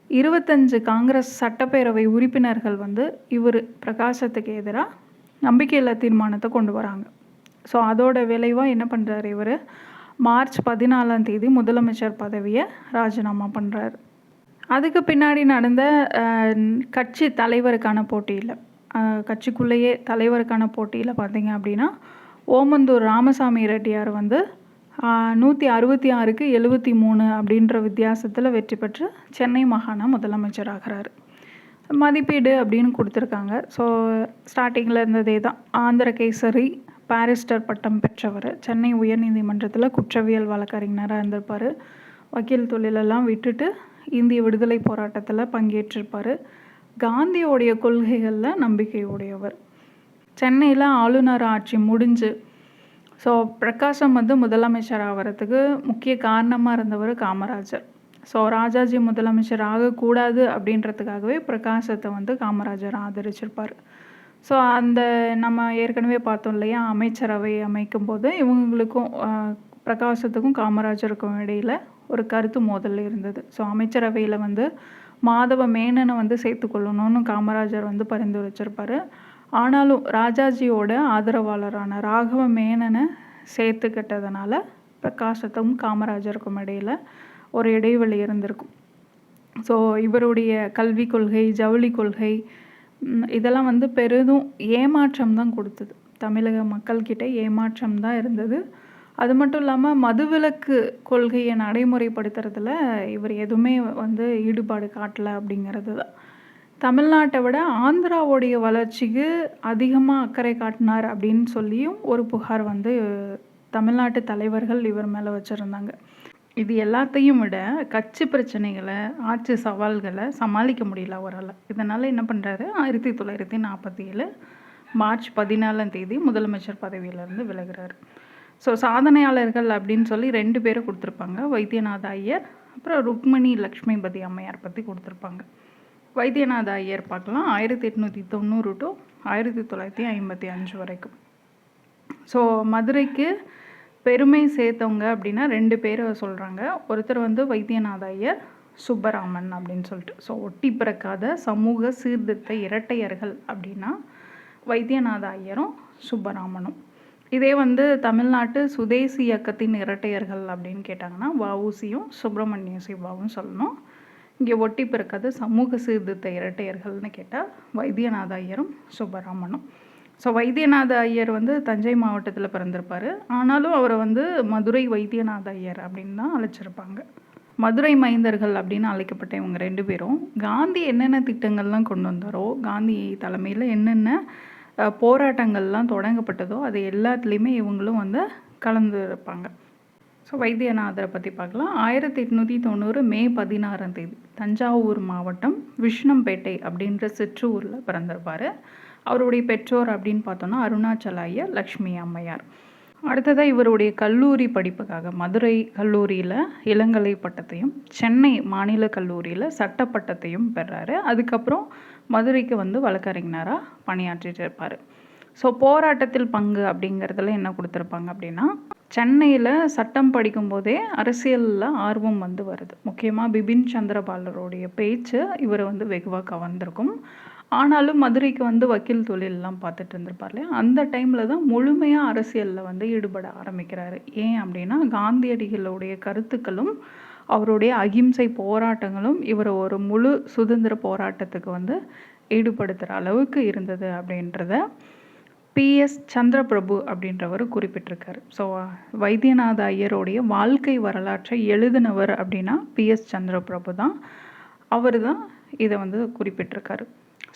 25 காங்கிரஸ் சட்டப்பேரவை உறுப்பினர்கள் இவர் பிரகாசத்துக்கு எதிராக நம்பிக்கையில்லா தீர்மானத்தை கொண்டு வராங்க. ஸோ அதோட விளைவாக என்ன பண்ணுறாரு, இவர் மார்ச் 14ஆம் தேதி முதலமைச்சர் பதவியை ராஜினாமா பண்ணுறாரு. அதுக்கு பின்னாடி நடந்த கட்சி தலைவருக்கான போட்டியில், கட்சிக்குள்ளேயே தலைவருக்கான போட்டியில் பார்த்தீங்க அப்படின்னா, ஓமந்தூர் ராமசாமி ரெட்டியார் வந்து 166க்கு 73 அப்படின்ற வித்தியாசத்தில் வெற்றி பெற்று சென்னை மாகாண முதலமைச்சராகிறாரு. மதிப்பீடு அப்படின்னு கொடுத்துருக்காங்க. ஸோ ஸ்டார்டிங்கில் இருந்ததே தான். ஆந்திர கேசரி பாரிஸ்டர் பட்டம் பெற்றவர். சென்னை உயர்நீதிமன்றத்தில் குற்றவியல் வழக்கறிஞராக இருந்திருப்பார். வக்கீல் தொழிலெல்லாம் விட்டுட்டு இந்திய விடுதலை போராட்டத்தில் பங்கேற்றிருப்பார். காந்தியோடைய கொள்கைகளில் நம்பிக்கை உடையவர். சென்னையில் ஆளுநர் ஆட்சி முடிஞ்சு ஸோ பிரகாசம் வந்து முதலமைச்சர் ஆகிறதுக்கு முக்கிய காரணமாக இருந்தவர் காமராஜர். ஸோ ராஜாஜி முதலமைச்சர் ஆகக்கூடாது அப்படின்றதுக்காகவே பிரகாசத்தை வந்து காமராஜர் ஆதரிச்சிருப்பார். ஸோ அந்த நம்ம ஏற்கனவே பார்த்தோம் இல்லையா, அமைச்சரவை அமைக்கும் போது இவங்களுக்கும் பிரகாசத்துக்கும் காமராஜருக்கும் இடையில் ஒரு கருத்து மோதல் இருந்தது. ஸோ அமைச்சரவையில் வந்து மாதவ மேனனை வந்து சேர்த்துக்கொள்ளணும்னு காமராஜர் வந்து பரிந்துரைச்சிருப்பார். ஆனாலும் ராஜாஜியோட ஆதரவாளரான ராகவ மேனனை சேர்த்துக்கிட்டதுனால பிரகாசத்துக்கும் காமராஜருக்கும் இடையில் ஒரு இடைவெளி இருந்திருக்கும். ஸோ இவருடைய கல்வி கொள்கை, ஜவுளி கொள்கை இதெல்லாம் வந்து பெரிதும் ஏமாற்றம் தான் கொடுத்தது. தமிழக மக்கள்கிட்ட ஏமாற்றம் தான் இருந்தது. அது மட்டும் இல்லாமல் மதுவிலக்கு கொள்கையை நடைமுறைப்படுத்துறதுல இவர் எதுவுமே வந்து ஈடுபாடு காட்டலை அப்படிங்கிறது தான். தமிழ்நாட்டை விட ஆந்திராவுடைய வளர்ச்சிக்கு அதிகமாக அக்கறை காட்டினார் அப்படின்னு சொல்லியும் ஒரு புகார் வந்து தமிழ்நாட்டு தலைவர்கள் இவர் மேலே வச்சுருந்தாங்க. இது எல்லாத்தையும் விட கட்சி பிரச்சனைகளை, ஆட்சி சவால்களை சமாளிக்க முடியல அவரால். இதனால் என்ன பண்ணுறாரு, 1947 மார்ச் 14ஆம் தேதி முதலமைச்சர் பதவியிலேருந்து விலகிறாரு. ஸோ சாதனையாளர்கள் அப்படின்னு சொல்லி 2 பேரை கொடுத்துருப்பாங்க. வைத்தியநாத ஐயர், அப்புறம் ருக்மணி லக்ஷ்மிபதி அம்மையார் பற்றி கொடுத்துருப்பாங்க. வைத்தியநாத ஐயர் பார்க்கலாம், 1890 டு 1955 வரைக்கும். ஸோ மதுரைக்கு பெருமை சேர்த்தவங்க அப்படின்னா 2 பேரை சொல்கிறாங்க. ஒருத்தர் வந்து வைத்தியநாத ஐயர், சுப்பராமன் அப்படின்னு சொல்லிட்டு. ஸோ ஒட்டி பிறக்காத சமூக சீர்திருத்த இரட்டையர்கள் அப்படின்னா வைத்தியநாத ஐயரும் சுப்பராமனும். இதே வந்து தமிழ்நாட்டு சுதேசி இயக்கத்தின் இரட்டையர்கள் அப்படின்னு கேட்டாங்கன்னா வஉசியும் சுப்பிரமணிய சிவாவும் சொல்லணும். இங்கே ஒட்டி பிறக்காத சமூக சீர்திருத்த இரட்டையர்கள்னு கேட்டால் வைத்தியநாத ஐயரும் சுப்பராமனும். ஸோ வைத்தியநாத ஐயர் வந்து தஞ்சை மாவட்டத்தில் பிறந்திருப்பார். ஆனாலும் அவரை வந்து மதுரை வைத்தியநாத ஐயர் அப்படின்னு தான் அழைச்சிருப்பாங்க. மதுரை மைந்தர்கள் அப்படின்னு அழைக்கப்பட்ட இவங்க 2 பேரும் காந்தி என்னென்ன திட்டங்கள்லாம் கொண்டு வந்தாரோ, காந்தி தலைமையில் என்னென்ன போராட்டங்கள்லாம் தொடங்கப்பட்டதோ அது எல்லாத்துலேயுமே இவங்களும் வந்து கலந்து இருப்பாங்க. ஸோ வைத்தியநாதரை பற்றி பார்க்கலாம். 1890 மே 16ஆம் தேதி தஞ்சாவூர் மாவட்டம் விஷ்ணம்பேட்டை அப்படின்ற சிற்றூரில் பிறந்திருப்பார். அவருடைய பெற்றோர் அப்படின்னு பார்த்தோன்னா அருணாச்சல ஐயர், லக்ஷ்மி அம்மையார். அடுத்ததாக இவருடைய கல்லூரி படிப்புக்காக மதுரை கல்லூரியில் இளங்கலை பட்டத்தையும், சென்னை மாநில கல்லூரியில் சட்ட பட்டத்தையும் பெறாரு. அதுக்கப்புறம் மதுரைக்கு வந்து வழக்கறிஞராக பணியாற்றிட்டு இருப்பார். ஸோ போராட்டத்தில் பங்கு அப்படிங்கிறதுல என்ன கொடுத்துருப்பாங்க அப்படின்னா, சென்னையில் சட்டம் படிக்கும்போதே அரசியலில் ஆர்வம் வந்து வருது. முக்கியமாக பிபின் சந்திரபாலருடைய பேச்சு இவரை வந்து வெகுவாக கவர்ந்திருக்கும். ஆனாலும் மதுரைக்கு வந்து வக்கீல் தொழிலெலாம் பார்த்துட்டு இருந்திருப்பார் இல்லையா, அந்த டைமில் தான் முழுமையாக அரசியலில் வந்து ஈடுபட ஆரம்பிக்கிறாரு. ஏன் அப்படின்னா காந்தியடிகளுடைய கருத்துக்களும் அவருடைய அகிம்சை போராட்டங்களும் இவரை ஒரு முழு சுதந்திர போராட்டத்துக்கு வந்து ஈடுபடுத்துகிற அளவுக்கு இருந்தது அப்படின்றத பிஎஸ் சந்திரபிரபு அப்படின்றவர் குறிப்பிட்டிருக்காரு. ஸோ வைத்தியநாத ஐயருடைய வாழ்க்கை வரலாற்றை எழுதினவர் அப்படின்னா பிஎஸ் சந்திரபிரபு தான். அவர் தான் இதை வந்து குறிப்பிட்டிருக்காரு.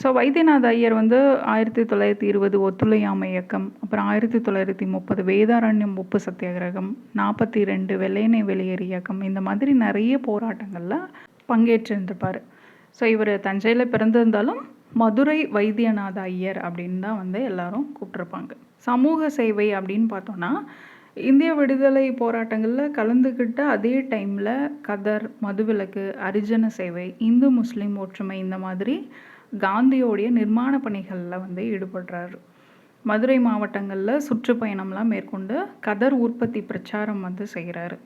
ஸோ வைத்தியநாத ஐயர் வந்து 1920 ஒத்துழையாமை இயக்கம், அப்புறம் 1930 வேதாரண்யம் உப்பு சத்தியாகிரகம், 42 வெள்ளையனை வெளியேறு இயக்கம், இந்த மாதிரி நிறைய போராட்டங்களில் பங்கேற்றிருந்திருப்பார். ஸோ இவர் தஞ்சையில் பிறந்திருந்தாலும் மதுரை வைத்தியநாத ஐயர் அப்படின்னு தான் வந்து எல்லாரும் கூப்பிட்ருப்பாங்க. சமூக சேவை அப்படின்னு பார்த்தோன்னா இந்திய விடுதலை போராட்டங்களில் கலந்துக்கிட்ட அதே டைமில் கதர், மதுவிலக்கு, அரிஜன சேவை, இந்து முஸ்லீம் ஒற்றுமை, இந்த மாதிரி காந்தியோடைய நிர்மாண பணிகளில் வந்து ஈடுபடுறாரு. மதுரை மாவட்டங்களில் சுற்றுப்பயணம்லாம் மேற்கொண்டு கதர் உற்பத்தி பிரச்சாரம் வந்து செய்கிறாரு.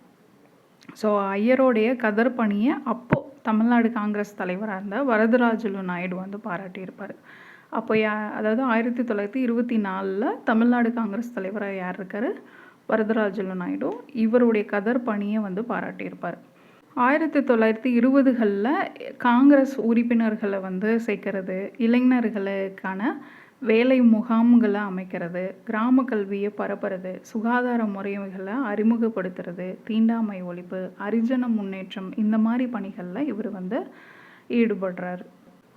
ஸோ ஐயரோடைய கதர் பணியை அப்போது தமிழ்நாடு காங்கிரஸ் தலைவராக இருந்த வரதராஜலு நாயுடு வந்து பாராட்டியிருப்பார். அப்போ அதாவது 1924 தமிழ்நாடு காங்கிரஸ் தலைவராக யார் இருக்கார், வரதராஜலு நாயுடு இவருடைய கதர் பணியை வந்து பாராட்டியிருப்பார். 1920களில் காங்கிரஸ் உறுப்பினர்களை வந்து சேர்க்கறது, இளைஞர்களுக்கான வேலை முகாம்களை அமைக்கிறது, கிராம கல்வியை பரப்புறது, சுகாதார முறைகளை அறிமுகப்படுத்துறது, தீண்டாமை ஒழிப்பு, ஹரிஜன முன்னேற்றம், இந்த மாதிரி பணிகளில் இவர் வந்து ஈடுபடுறாரு.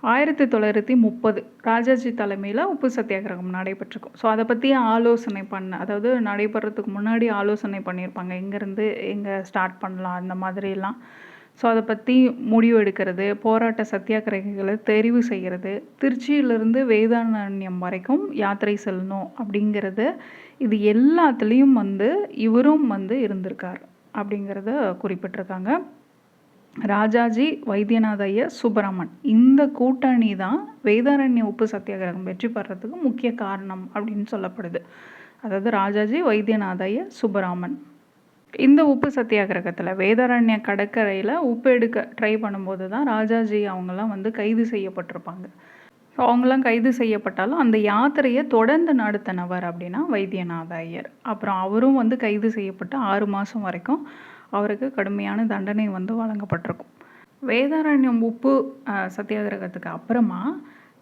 1930 ராஜாஜி தலைமையில் உப்பு சத்தியாகிரகம் நடைபெற்றிருக்கும். ஸோ அதை பற்றி ஆலோசனை அதாவது நடைபெறத்துக்கு முன்னாடி ஆலோசனை பண்ணியிருப்பாங்க, எங்கேருந்து எங்கே ஸ்டார்ட் பண்ணலாம் அந்த மாதிரிலாம். ஸோ அதை பற்றி முடிவு எடுக்கிறது, போராட்ட சத்தியாகிரகிகளை தெரிவு செய்கிறது, திருச்சியிலிருந்து வேதாரண்யம் வரைக்கும் யாத்திரை செல்லணும் அப்படிங்கிறது, இது எல்லாத்துலேயும் வந்து இவரும் வந்து இருந்திருக்கார் அப்படிங்கிறத குறிப்பிட்டிருக்காங்க. ராஜாஜி, வைத்தியநாத ஐயர், சுப்பராமன் இந்த கூட்டணி தான் வேதாரண்ய உப்பு சத்தியாகிரகம் வெற்றி பெறத்துக்கு முக்கிய காரணம் அப்படின்னு சொல்லப்படுது. அதாவது ராஜாஜி, வைத்தியநாத ஐயர், சுப்பராமன். இந்த உப்பு சத்தியாகிரகத்தில் வேதாரண்ய கடற்கரையில் உப்பு எடுக்க ட்ரை பண்ணும்போது தான் ராஜாஜி அவங்கெல்லாம் வந்து கைது செய்யப்பட்டிருப்பாங்க. ஸோ அவங்களாம் கைது செய்யப்பட்டாலும் அந்த யாத்திரையை தொடர்ந்து நடத்தினவர் அப்படின்னா வைத்தியநாத ஐயர். அப்புறம் அவரும் வந்து கைது செய்யப்பட்டு 6 மாதம் வரைக்கும் அவருக்கு கடுமையான தண்டனை வந்து வழங்கப்பட்டிருக்கும். வேதாரண்யம் உப்பு சத்தியாகிரகத்துக்கு அப்புறமா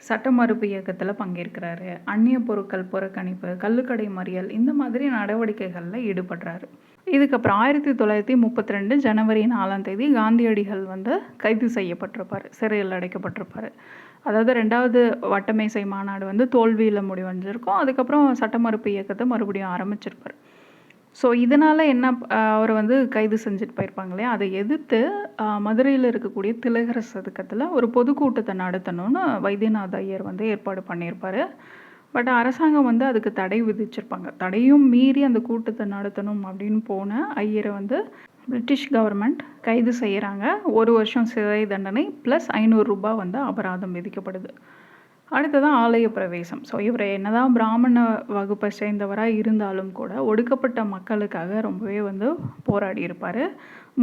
சட்ட மறுப்பு இயக்கத்தில் பங்கேற்கிறாரு, அந்நிய பொருட்கள் புறக்கணிப்பு, கள்ளுக்கடை மறியல், இந்த மாதிரி நடவடிக்கைகளில் ஈடுபடுறாரு. இதுக்கப்புறம் 1932 ஜனவரி 4ஆம் தேதி காந்தியடிகள் வந்து கைது செய்யப்பட்டிருப்பார், சிறையில் அடைக்கப்பட்டிருப்பார். அதாவது 2வது வட்டமேசை மாநாடு வந்து தோல்வியில் முடிவடைஞ்சிருக்கும். அதுக்கப்புறம் சட்ட மறுப்பு இயக்கத்தை மறுபடியும் ஆரம்பிச்சிருப்பார். ஸோ இதனால் என்ன, அவரை வந்து கைது செஞ்சுட்டு போயிருப்பாங்க இல்லையா, அதை எதிர்த்து மதுரையில் இருக்கக்கூடிய திலகர் சதுக்கத்தில் ஒரு பொதுக்கூட்டத்தை நடத்தணும்னு வைத்தியநாத ஐயர் வந்து ஏற்பாடு பண்ணியிருப்பார். பட் அரசாங்கம் வந்து அதுக்கு தடை விதிச்சிருப்பாங்க. தடையும் மீறி அந்த கூட்டத்தை நடத்தணும் அப்படின்னு போன ஐயரை வந்து பிரிட்டிஷ் கவர்மெண்ட் கைது செய்கிறாங்க. 1 வருஷம் சிறை தண்டனை ப்ளஸ் 500 ரூபாய் வந்து அபராதம் விதிக்கப்படுது. அடுத்ததான் ஆலய பிரவேசம். ஸோ இவர் என்னதான் பிராமண வகுப்பை சேர்ந்தவராக இருந்தாலும் கூட ஒடுக்கப்பட்ட மக்களுக்காக ரொம்பவே வந்து போராடி இருப்பார்.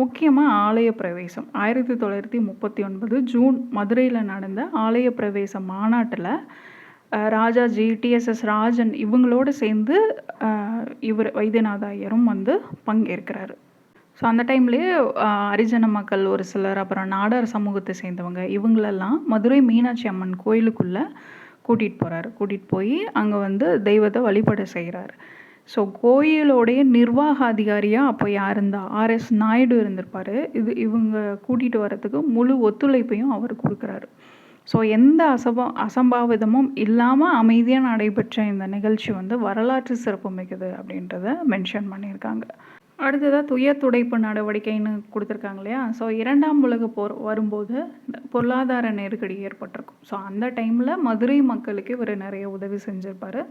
முக்கியமாக ஆலய பிரவேசம் 1939 ஜூன் மதுரையில் நடந்த ஆலய பிரவேச மாநாட்டில் ராஜாஜி, டிஎஸ்எஸ் ராஜன் இவங்களோடு சேர்ந்து இவர் வைத்தியநாத ஐயரும் வந்து பங்கேற்கிறாரு. ஸோ அந்த டைம்லேயே ஹரிஜன மக்கள் ஒரு சிலர், அப்புறம் நாடார் சமூகத்தை சேர்ந்தவங்க, இவங்களெல்லாம் மதுரை மீனாட்சி அம்மன் கோயிலுக்குள்ளே கூட்டிகிட்டு போய் அங்கே வந்து தெய்வத்தை வழிபட செய்கிறார். ஸோ கோயிலோடைய நிர்வாக அதிகாரியாக அப்போ யார் இருந்தால் ஆர்எஸ் நாயுடு இருந்திருப்பார். இவங்க கூட்டிகிட்டு வரத்துக்கு முழு ஒத்துழைப்பையும் அவர் கொடுக்குறாரு. ஸோ எந்த அசம்பாவிதமும் இல்லாமல் அமைதியாக நடைபெற்ற இந்த நிகழ்ச்சி வந்து வரலாற்று சிறப்பு மிக்கது அப்படின்றத மென்ஷன் பண்ணியிருக்காங்க. அடுத்ததாக துயர் துடைப்பு நடவடிக்கைன்னு கொடுத்துருக்காங்க இல்லையா. ஸோ 2ஆம் உலகப் போர் வரும்போது பொருளாதார நெருக்கடி ஏற்பட்டிருக்கும். ஸோ அந்த டைமில் மதுரை மக்களுக்கு இவர் நிறைய உதவி செஞ்சுருப்பார்.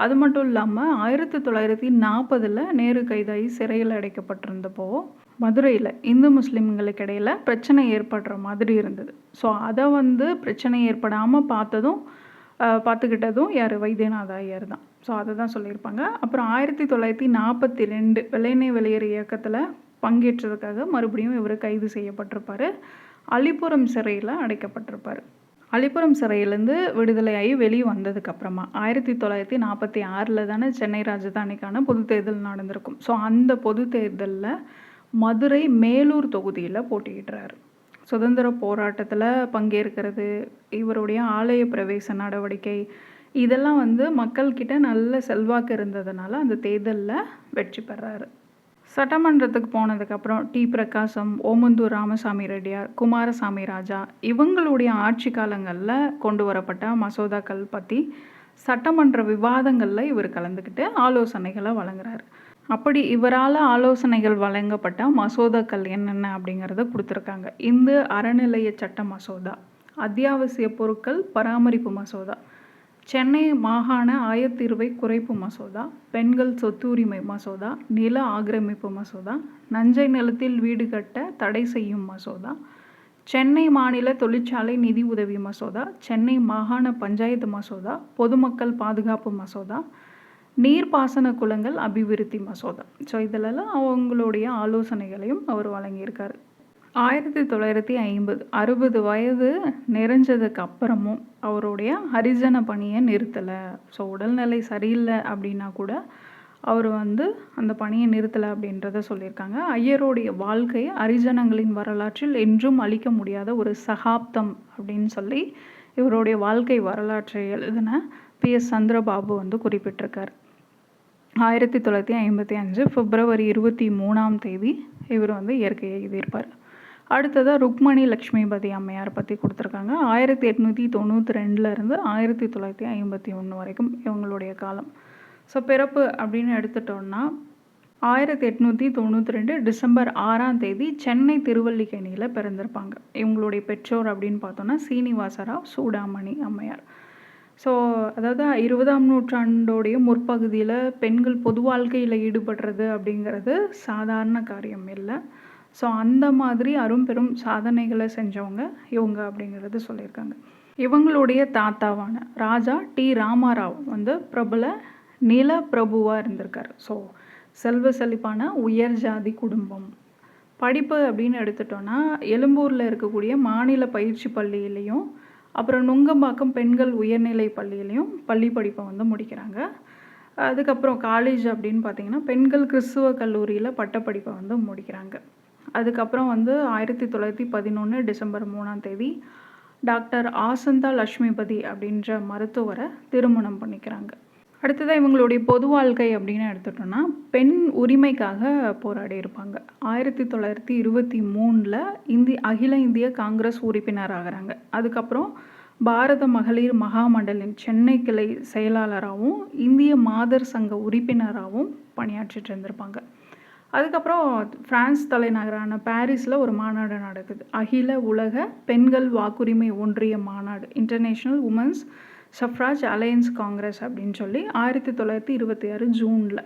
அது மட்டும் இல்லாமல் 1940 நேரு கைதாகி சிறையில் அடைக்கப்பட்டிருந்தப்போ மதுரையில் இந்து முஸ்லீம்களுக்கு இடையில் பிரச்சனை ஏற்படுற மாதிரி இருந்தது. ஸோ அதை வந்து பிரச்சனை ஏற்படாமல் பார்த்துக்கிட்டதும் யார், வைத்தியநாத ஐயர் தான். ஸோ அதை தான் சொல்லியிருப்பாங்க. அப்புறம் 1942 வெள்ளையனே வெளியேறு இயக்கத்தில் பங்கேற்றதுக்காக மறுபடியும் இவர் கைது செய்யப்பட்டிருப்பார். அலிபுரம் சிறையில் அடைக்கப்பட்டிருப்பார். அலிபுரம் சிறையிலேருந்து விடுதலையாகி வெளியே வந்ததுக்கப்புறமா 1946 தானே சென்னை ராஜதானிக்கான பொது தேர்தல் நடந்திருக்கும். ஸோ அந்த பொது தேர்தலில் மதுரை மேலூர் தொகுதியில் போட்டியிடுறாரு. சுதந்திர போராட்டத்தில் பங்கேற்கிறது, இவருடைய ஆலய பிரவேச நடவடிக்கை, இதெல்லாம் வந்து மக்கள்கிட்ட நல்ல செல்வாக்கு இருந்ததுனால அந்த தேர்தலில் வெற்றி பெறாரு. சட்டமன்றத்துக்கு போனதுக்கப்புறம் டி. பிரகாசம், ஓமந்தூர் ராமசாமி ரெட்டியார், குமாரசாமி ராஜா இவங்களுடைய ஆட்சி காலங்களில் கொண்டு வரப்பட்ட மசோதாக்கள் பற்றி சட்டமன்ற விவாதங்களில் இவர் கலந்துக்கிட்டு ஆலோசனைகளை வழங்குறாரு. அப்படி இவரால் ஆலோசனைகள் வழங்கப்பட்ட மசோதாக்கள் என்னென்ன அப்படிங்கிறத கொடுத்துருக்காங்க. இந்து அறநிலைய சட்ட மசோதா, அத்தியாவசிய பொருட்கள் பராமரிப்பு மசோதா, சென்னை மாகாண ஆயத்தீர்வை குறைப்பு மசோதா, பெண்கள் சொத்து உரிமை மசோதா, நில ஆக்கிரமிப்பு மசோதா, நஞ்சை நிலத்தில் வீடு கட்ட தடை செய்யும் மசோதா, சென்னை மாநில தொழிற்சாலை நிதி உதவி மசோதா, சென்னை மாகாண பஞ்சாயத்து மசோதா, பொதுமக்கள் பாதுகாப்பு மசோதா, நீர்ப்பாசன குளங்கள் அபிவிருத்தி மசோதா. ஸோ இதிலெல்லாம் அவங்களுடைய ஆலோசனைகளையும் அவர் வழங்கியிருக்காரு. 1950 60 வயது நிறைஞ்சதுக்கு அப்புறமும் அவருடைய ஹரிஜன பணியை நிறுத்தலை. ஸோ உடல்நிலை சரியில்லை அப்படின்னா கூட அவர் வந்து அந்த பணியை நிறுத்தலை அப்படின்றத சொல்லியிருக்காங்க. ஐயருடைய வாழ்க்கை ஹரிஜனங்களின் வரலாற்றில் என்றும் அழிக்க முடியாத ஒரு சகாப்தம் அப்படின்னு சொல்லி இவருடைய வாழ்க்கை வரலாற்றை எழுதின PS சந்திரபாபு வந்து குறிப்பிட்டிருக்கார். 1955 பிப்ரவரி 23 இவர் வந்து இயற்கை எழுதியிருப்பார். அடுத்ததாக ருக்மணி லக்ஷ்மிபதி அம்மையார் பற்றி கொடுத்துருக்காங்க. 1892 1951 வரைக்கும் இவங்களுடைய காலம். ஸோ பிறப்பு அப்படின்னு எடுத்துட்டோம்னா 1892 டிசம்பர் 6 சென்னை திருவல்லிக்கேணியில் பிறந்திருப்பாங்க. இவங்களுடைய பெற்றோர் அப்படின்னு பார்த்தோன்னா சீனிவாசராவ் சூடாமணி அம்மையார். ஸோ அதாவது 20ஆம் நூற்றாண்டோடைய முற்பகுதியில் பெண்கள் பொது வாழ்க்கையில் ஈடுபடுறது அப்படிங்கிறது சாதாரண காரியம் இல்லை. ஸோ அந்த மாதிரி அரும்பெரும் சாதனைகளை செஞ்சவங்க இவங்க அப்படிங்கிறது சொல்லியிருக்காங்க. இவங்களுடைய தாத்தாவான ராஜா டி ராமாராவ் வந்து பிரபல நில பிரபுவாக இருந்திருக்காரு. ஸோ செல்வ செழிப்பான உயர் ஜாதி குடும்பம். படிப்பு அப்படின்னு எடுத்துட்டோன்னா எழும்பூரில் இருக்கக்கூடிய மாநில பயிற்சி பள்ளியிலையும் அப்புறம் நுங்கம்பாக்கம் பெண்கள் உயர்நிலை பள்ளியிலையும் பள்ளி படிப்பை வந்து முடிக்கிறாங்க. அதுக்கப்புறம் காலேஜ் அப்படின்னு பார்த்தீங்கன்னா பெண்கள் கிறிஸ்துவ கல்லூரியில் பட்டப்படிப்பை வந்து முடிக்கிறாங்க. அதுக்கப்புறம் வந்து 1911 டிசம்பர் 3 டாக்டர் ஆசந்தா லக்ஷ்மிபதி அப்படின்ற மருத்துவரை திருமணம் பண்ணிக்கிறாங்க. அடுத்ததாக இவங்களுடைய பொது வாழ்க்கை அப்படின்னு எடுத்துட்டோன்னா பெண் உரிமைக்காக போராடி இருப்பாங்க. 1923 அகில இந்திய காங்கிரஸ் உறுப்பினர் ஆகிறாங்க. அதுக்கப்புறம் பாரத மகளிர் மகாமண்டலின் சென்னை கிளை செயலாளராகவும் இந்திய மாதர் சங்க உறுப்பினராகவும் பணியாற்றிட்டு இருந்திருப்பாங்க. அதுக்கப்புறம் பிரான்ஸ் தலைநகரான பாரிஸில் ஒரு மாநாடு நடக்குது. அகில உலக பெண்கள் வாக்குரிமை ஒன்றிய மாநாடு, இன்டர்நேஷ்னல் உமன்ஸ் சஃப்ராஜ் அலையன்ஸ் காங்கிரஸ் அப்படின்னு சொல்லி 1926 ஜூனில்.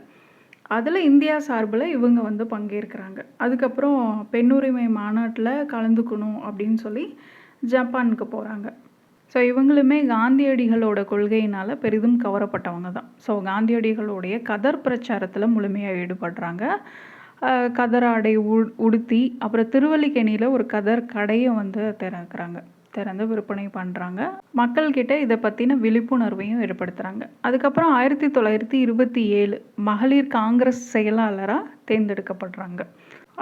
அதில் இந்தியா சார்பில் இவங்க வந்து பங்கேற்கிறாங்க. அதுக்கப்புறம் பெண்ணுரிமை மாநாட்டில் கலந்துக்கணும் அப்படின்னு சொல்லி ஜப்பானுக்கு போகிறாங்க. ஸோ இவங்களுமே காந்தியடிகளோட கொள்கையினால் பெரிதும் கவரப்பட்டவங்க தான். ஸோ காந்தியடிகளுடைய கதர் பிரச்சாரத்தில் முழுமையாக ஈடுபடுறாங்க. கதர் ஆடை உடுத்தி அப்புறம் திருவல்லிக்கேணியில் ஒரு கதர் கடையை வந்து திறந்து விற்பனை பண்ணுறாங்க. மக்கள்கிட்ட இதை பற்றின விழிப்புணர்வையும் ஏற்படுத்துகிறாங்க. அதுக்கப்புறம் 1927 மகளிர் காங்கிரஸ் செயலாளராக தேர்ந்தெடுக்கப்படுறாங்க.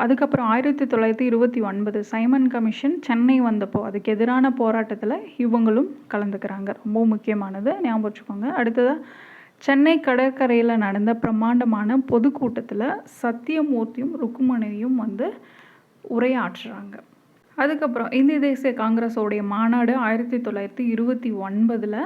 அதுக்கப்புறம் 1929 சைமன் கமிஷன் சென்னை வந்தப்போ அதுக்கு எதிரான போராட்டத்தில் இவங்களும் கலந்துக்கிறாங்க. ரொம்ப முக்கியமானது, ஞாபகம் வச்சுக்கோங்க. அடுத்ததாக சென்னை கடற்கரையில் நடந்த பிரம்மாண்டமான பொதுக்கூட்டத்தில் சத்தியமூர்த்தியும் ருக்குமணியும் வந்து உரையாற்றுறாங்க. அதுக்கப்புறம் இந்திய தேசிய காங்கிரஸோடைய மாநாடு 1929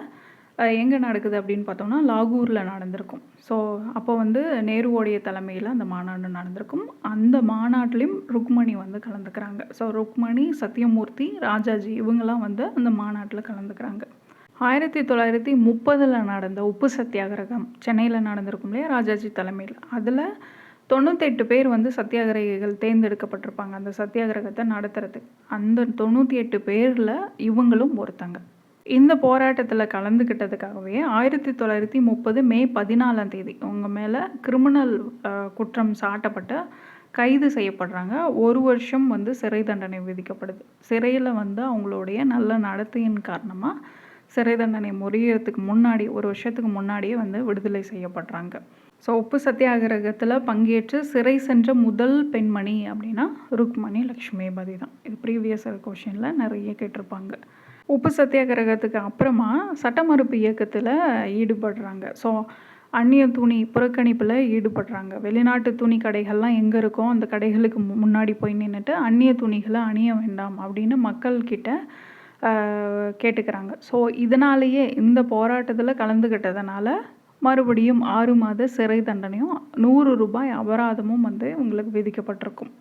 எங்கே நடக்குது அப்படின்னு பார்த்தோம்னா லாகூரில் நடந்திருக்கும். ஸோ அப்போ வந்து நேருவோடைய தலைமையில் அந்த மாநாடு நடந்திருக்கும். அந்த மாநாட்டிலையும் ருக்மணி வந்து கலந்துக்கிறாங்க. ஸோ ருக்மணி, சத்தியமூர்த்தி, ராஜாஜி இவங்கெல்லாம் வந்து அந்த மாநாட்டில் கலந்துக்கிறாங்க. 1930 நடந்த உப்பு சத்தியாகிரகம் சென்னையில் நடந்திருக்கும் இல்லையா, ராஜாஜி தலைமையில். அதில் 98 பேர் வந்து சத்தியாகிரகிகள் தேர்ந்தெடுக்கப்பட்டிருப்பாங்க அந்த சத்தியாகிரகத்தை நடத்துறதுக்கு. அந்த 98 பேரில் இவங்களும் ஒருத்தங்க. இந்த போராட்டத்தில் கலந்துக்கிட்டதுக்காகவே 1930 மே 14 அவங்க மேலே கிரிமினல் குற்றம் சாட்டப்பட்ட கைது செய்யப்படுறாங்க. 1 வருஷம் வந்து சிறை தண்டனை விதிக்கப்படுது. சிறையில் வந்து அவங்களுடைய நல்ல நடத்தையின் காரணமாக சிறை தண்டனை முறியறதுக்கு முன்னாடி 1 வருஷத்துக்கு முன்னாடியே வந்து விடுதலை செய்யப்படுறாங்க. ஸோ உப்பு சத்தியாகிரகத்தில் பங்கேற்று சிறை சென்ற முதல் பெண்மணி அப்படின்னா ருக்மணி லக்ஷ்மிபதி தான். இது ப்ரீவியஸ் கொஷினில் நிறைய கேட்டிருப்பாங்க. உப்பு சத்தியாகிரகத்துக்கு அப்புறமா சட்ட மறுப்பு இயக்கத்தில் ஈடுபடுறாங்க. ஸோ அந்நிய துணி புறக்கணிப்பில் ஈடுபடுறாங்க. வெளிநாட்டு துணி கடைகள்லாம் எங்கே இருக்கோ அந்த கடைகளுக்கு முன்னாடி போய் நின்றுட்டு அந்நிய துணிகளை அணிய வேண்டாம் அப்படின்னு மக்கள்கிட்ட கேட்டுக்கிறாங்க. ஸோ இதனாலேயே இந்த போராட்டத்தில் கலந்துக்கிட்டதுனால மறுபடியும் 6 மாத சிறை தண்டனையும் 100 ரூபாய் அபராதமும் வந்து உங்களுக்கு விதிக்கப்பட்டிருக்கும்.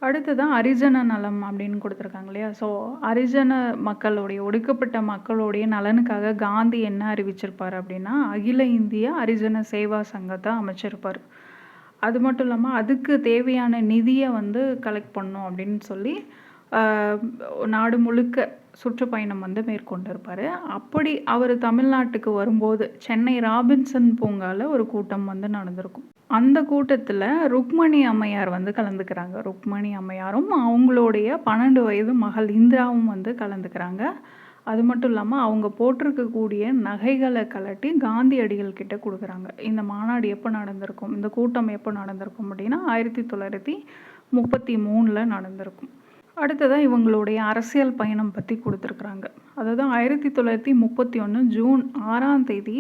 அடுத்ததான் ஹரிஜன நலம் அப்படின்னு கொடுத்துருக்காங்க இல்லையா. ஸோ ஹரிஜன மக்களுடைய ஒடுக்கப்பட்ட மக்களுடைய நலனுக்காக காந்தி என்ன அறிவிச்சிருப்பார் அப்படின்னா அகில இந்திய ஹரிஜன சேவா சங்கத்தை அமைச்சிருப்பார். அது மட்டும் இல்லாமல் அதுக்கு தேவையான நிதியை வந்து கலெக்ட் பண்ணும் அப்படின்னு சொல்லி நாடு முழுக்க சுற்றுப்பயணம் வந்து மேற்கொண்டிருப்பார். அப்படி அவர் தமிழ்நாட்டுக்கு வரும்போது சென்னை ராபின்சன் பூங்காவில் ஒரு கூட்டம் வந்து நடந்திருக்கும். அந்த கூட்டத்தில் ருக்மணி அம்மையார் வந்து கலந்துக்கிறாங்க. ருக்மணி அம்மையாரும் அவங்களுடைய 12 வயது மகள் இந்திராவும் வந்து கலந்துக்கிறாங்க. அது மட்டும் இல்லாமல் அவங்க போட்டிருக்கக்கூடிய நகைகளை கழட்டி காந்தியடிகள் கிட்ட கொடுக்குறாங்க. இந்த மாநாடு எப்போ நடந்திருக்கும், இந்த கூட்டம் எப்போ நடந்திருக்கும் அப்படின்னா 1933 நடந்திருக்கும். அடுத்ததாக இவங்களுடைய அரசியல் பயணம் பற்றி கொடுத்துருக்குறாங்க. அதாவது 1931 ஜூன் 6ஆம் தேதி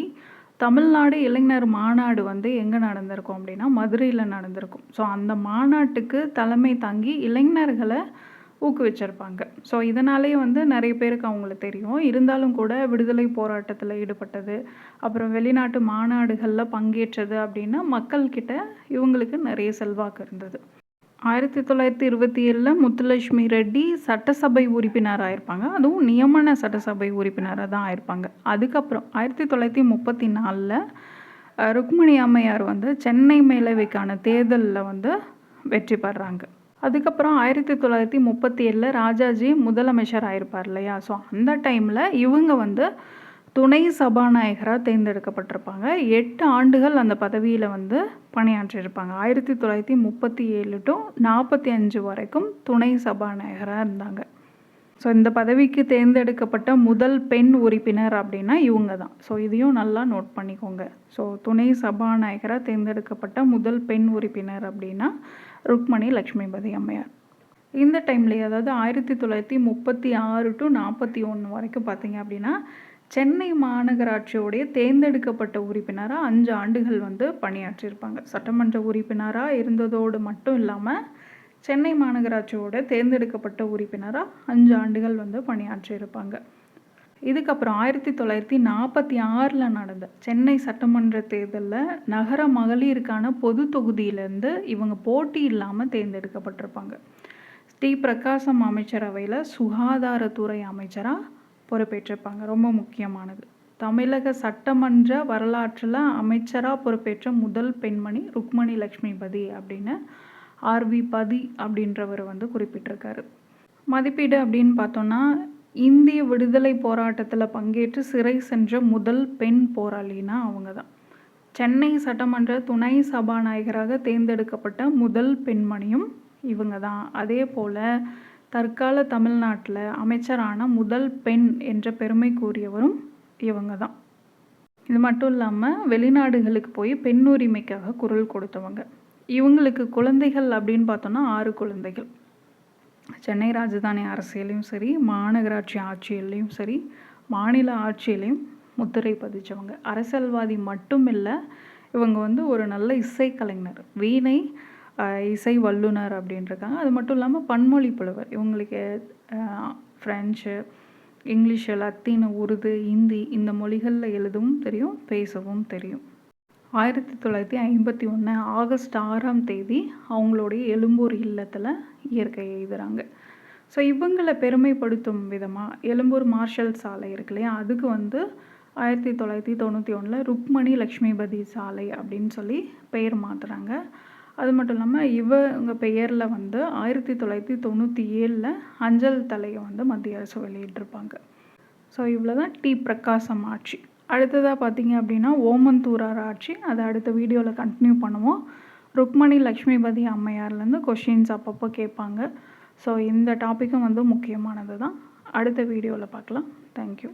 தமிழ்நாடு இளைஞர் மாநாடு வந்து எங்கே நடந்திருக்கும் அப்படின்னா மதுரையில் நடந்திருக்கும். ஸோ அந்த மாநாட்டுக்கு தலைமை தாங்கி இளைஞர்களை ஊக்குவிச்சிருப்பாங்க. ஸோ இதனாலேயே வந்து நிறைய பேருக்கு அவங்களுக்கு தெரியும். இருந்தாலும் கூட விடுதலை போராட்டத்தில் ஈடுபட்டது, அப்புறம் வெளிநாட்டு மாநாடுகளில் பங்கேற்றது அப்படின்னா மக்கள்கிட்ட இவங்களுக்கு நிறைய செல்வாக்கு இருந்தது. 1927 முத்துலட்சுமி ரெட்டி சட்டசபை உறுப்பினராக இருப்பாங்க. அதுவும் நியமன சட்டசபை உறுப்பினராக தான் ஆயிருப்பாங்க. அதுக்கப்புறம் 1934 ருக்மணி அம்மையார் வந்து சென்னை மேலவைக்கான தேர்தலில் வந்து வெற்றி பெறாங்க. அதுக்கப்புறம் 1937 ராஜாஜி முதலமைச்சர் ஆயிருப்பார் இல்லையா? ஸோ அந்த டைமில் இவங்க வந்து துணை சபாநாயகராக தேர்ந்தெடுக்கப்பட்டிருப்பாங்க. 8 ஆண்டுகள் அந்த பதவியில் வந்து பணியாற்றியிருப்பாங்க. 1937 to 45 வரைக்கும் துணை சபாநாயகராக இருந்தாங்க. ஸோ இந்த பதவிக்கு தேர்ந்தெடுக்கப்பட்ட முதல் பெண் உறுப்பினர் அப்படின்னா இவங்க தான். ஸோ இதையும் நல்லா நோட் பண்ணிக்கோங்க. ஸோ துணை சபாநாயகராக தேர்ந்தெடுக்கப்பட்ட முதல் பெண் உறுப்பினர் அப்படின்னா ருக்மணி லட்சுமிபதி அம்மையார். இந்த டைம்லேயே அதாவது 1936 to 41 வரைக்கும் பார்த்தீங்க அப்படின்னா சென்னை மாநகராட்சியோடைய தேர்ந்தெடுக்கப்பட்ட உறுப்பினராக 5 ஆண்டுகள் வந்து பணியாற்றியிருப்பாங்க. சட்டமன்ற உறுப்பினராக இருந்ததோடு மட்டும் இல்லாமல் சென்னை மாநகராட்சியோட தேர்ந்தெடுக்கப்பட்ட உறுப்பினராக 5 ஆண்டுகள் வந்து பணியாற்றியிருப்பாங்க. இதுக்கப்புறம் 1946 நடந்த சென்னை சட்டமன்ற தேர்தலில் நகர மகளிருக்கான பொது தொகுதியிலேருந்து இவங்க போட்டி இல்லாமல் தேர்ந்தெடுக்கப்பட்டிருப்பாங்க. டி. பிரகாசம் அமைச்சரவையில் சுகாதாரத்துறை அமைச்சராக பொறுப்பேற்றிருப்பாங்க. ரொம்ப முக்கியமானது. தமிழக சட்டமன்ற வரலாற்றில் அமைச்சராக பொறுப்பேற்ற முதல் பெண்மணி ருக்மணி லட்சுமிபதி அப்படின்னு ஆர்வி பதி அப்படின்றவர் வந்து குறிப்பிட்டிருக்காரு. மதிப்பீடு அப்படின்னு பார்த்தோன்னா இந்திய விடுதலை போராட்டத்தில் பங்கேற்று சிறை சென்ற முதல் பெண் போராளினா அவங்க தான். சென்னை சட்டமன்ற துணை சபாநாயகராக தேர்ந்தெடுக்கப்பட்ட முதல் பெண்மணியும் இவங்க தான். அதே போல் தற்கால தமிழ்நாட்டில் அமைச்சரான முதல் பெண் என்ற பெருமை கூறியவரும் இவங்க தான். இது மட்டும் இல்லாமல் வெளிநாடுகளுக்கு போய் பெண் உரிமைக்காக குரல் கொடுத்தவங்க. இவங்களுக்கு குழந்தைகள் அப்படின்னு பார்த்தோன்னா 6 குழந்தைகள். சென்னை ராஜதானி அரசியலையும் சரி, மாநகராட்சி ஆட்சியிலையும் சரி, மாநில ஆட்சியிலையும் முத்திரை பதிச்சவங்க. அரசியல்வாதி மட்டும் இல்லை, இவங்க வந்து ஒரு நல்ல இசைக்கலைஞர், வீணை இசை வல்லுனர் அப்படின்ட்டுருக்காங்க. அது மட்டும் இல்லாமல் பன்மொழி புலவர். இவங்களுக்கு ஃப்ரெஞ்சு, இங்கிலீஷு, லத்தீனு, உருது, ஹிந்தி இந்த மொழிகளில் எழுதவும் தெரியும், பேசவும் தெரியும். 1951 ஆகஸ்ட் 6ஆம் தேதி அவங்களுடைய எழும்பூர் இல்லத்தில் இயற்கை எழுதுகிறாங்க. ஸோ இவங்களை பெருமைப்படுத்தும் விதமாக எழும்பூர் மார்ஷல் சாலை இருக்கு இல்லையா, அதுக்கு வந்து 1991 ருக்மணி லட்சுமிபதி சாலை அப்படின்னு சொல்லி பெயர் மாற்றுறாங்க. அது மட்டும் இல்லாமல் இவங்க பெயரில் வந்து 1997 அஞ்சல் தலையை வந்து மத்திய அரசு வெளியிட்டிருப்பாங்க. ஸோ இவ்வளோ தான் டி. பிரகாசம் ஆட்சி. அடுத்ததாக பார்த்தீங்க அப்படின்னா ஓமந்தூரார் ஆட்சி. அதை அடுத்த வீடியோவில் கண்டினியூ பண்ணுவோம். ருக்மணி லட்சுமிபதி அம்மையார்லேருந்து கொஷின்ஸ் அப்பப்போ கேட்பாங்க. ஸோ இந்த டாப்பிக்கும் வந்து முக்கியமானது தான். அடுத்த வீடியோவில் பார்க்கலாம். தேங்க்யூ.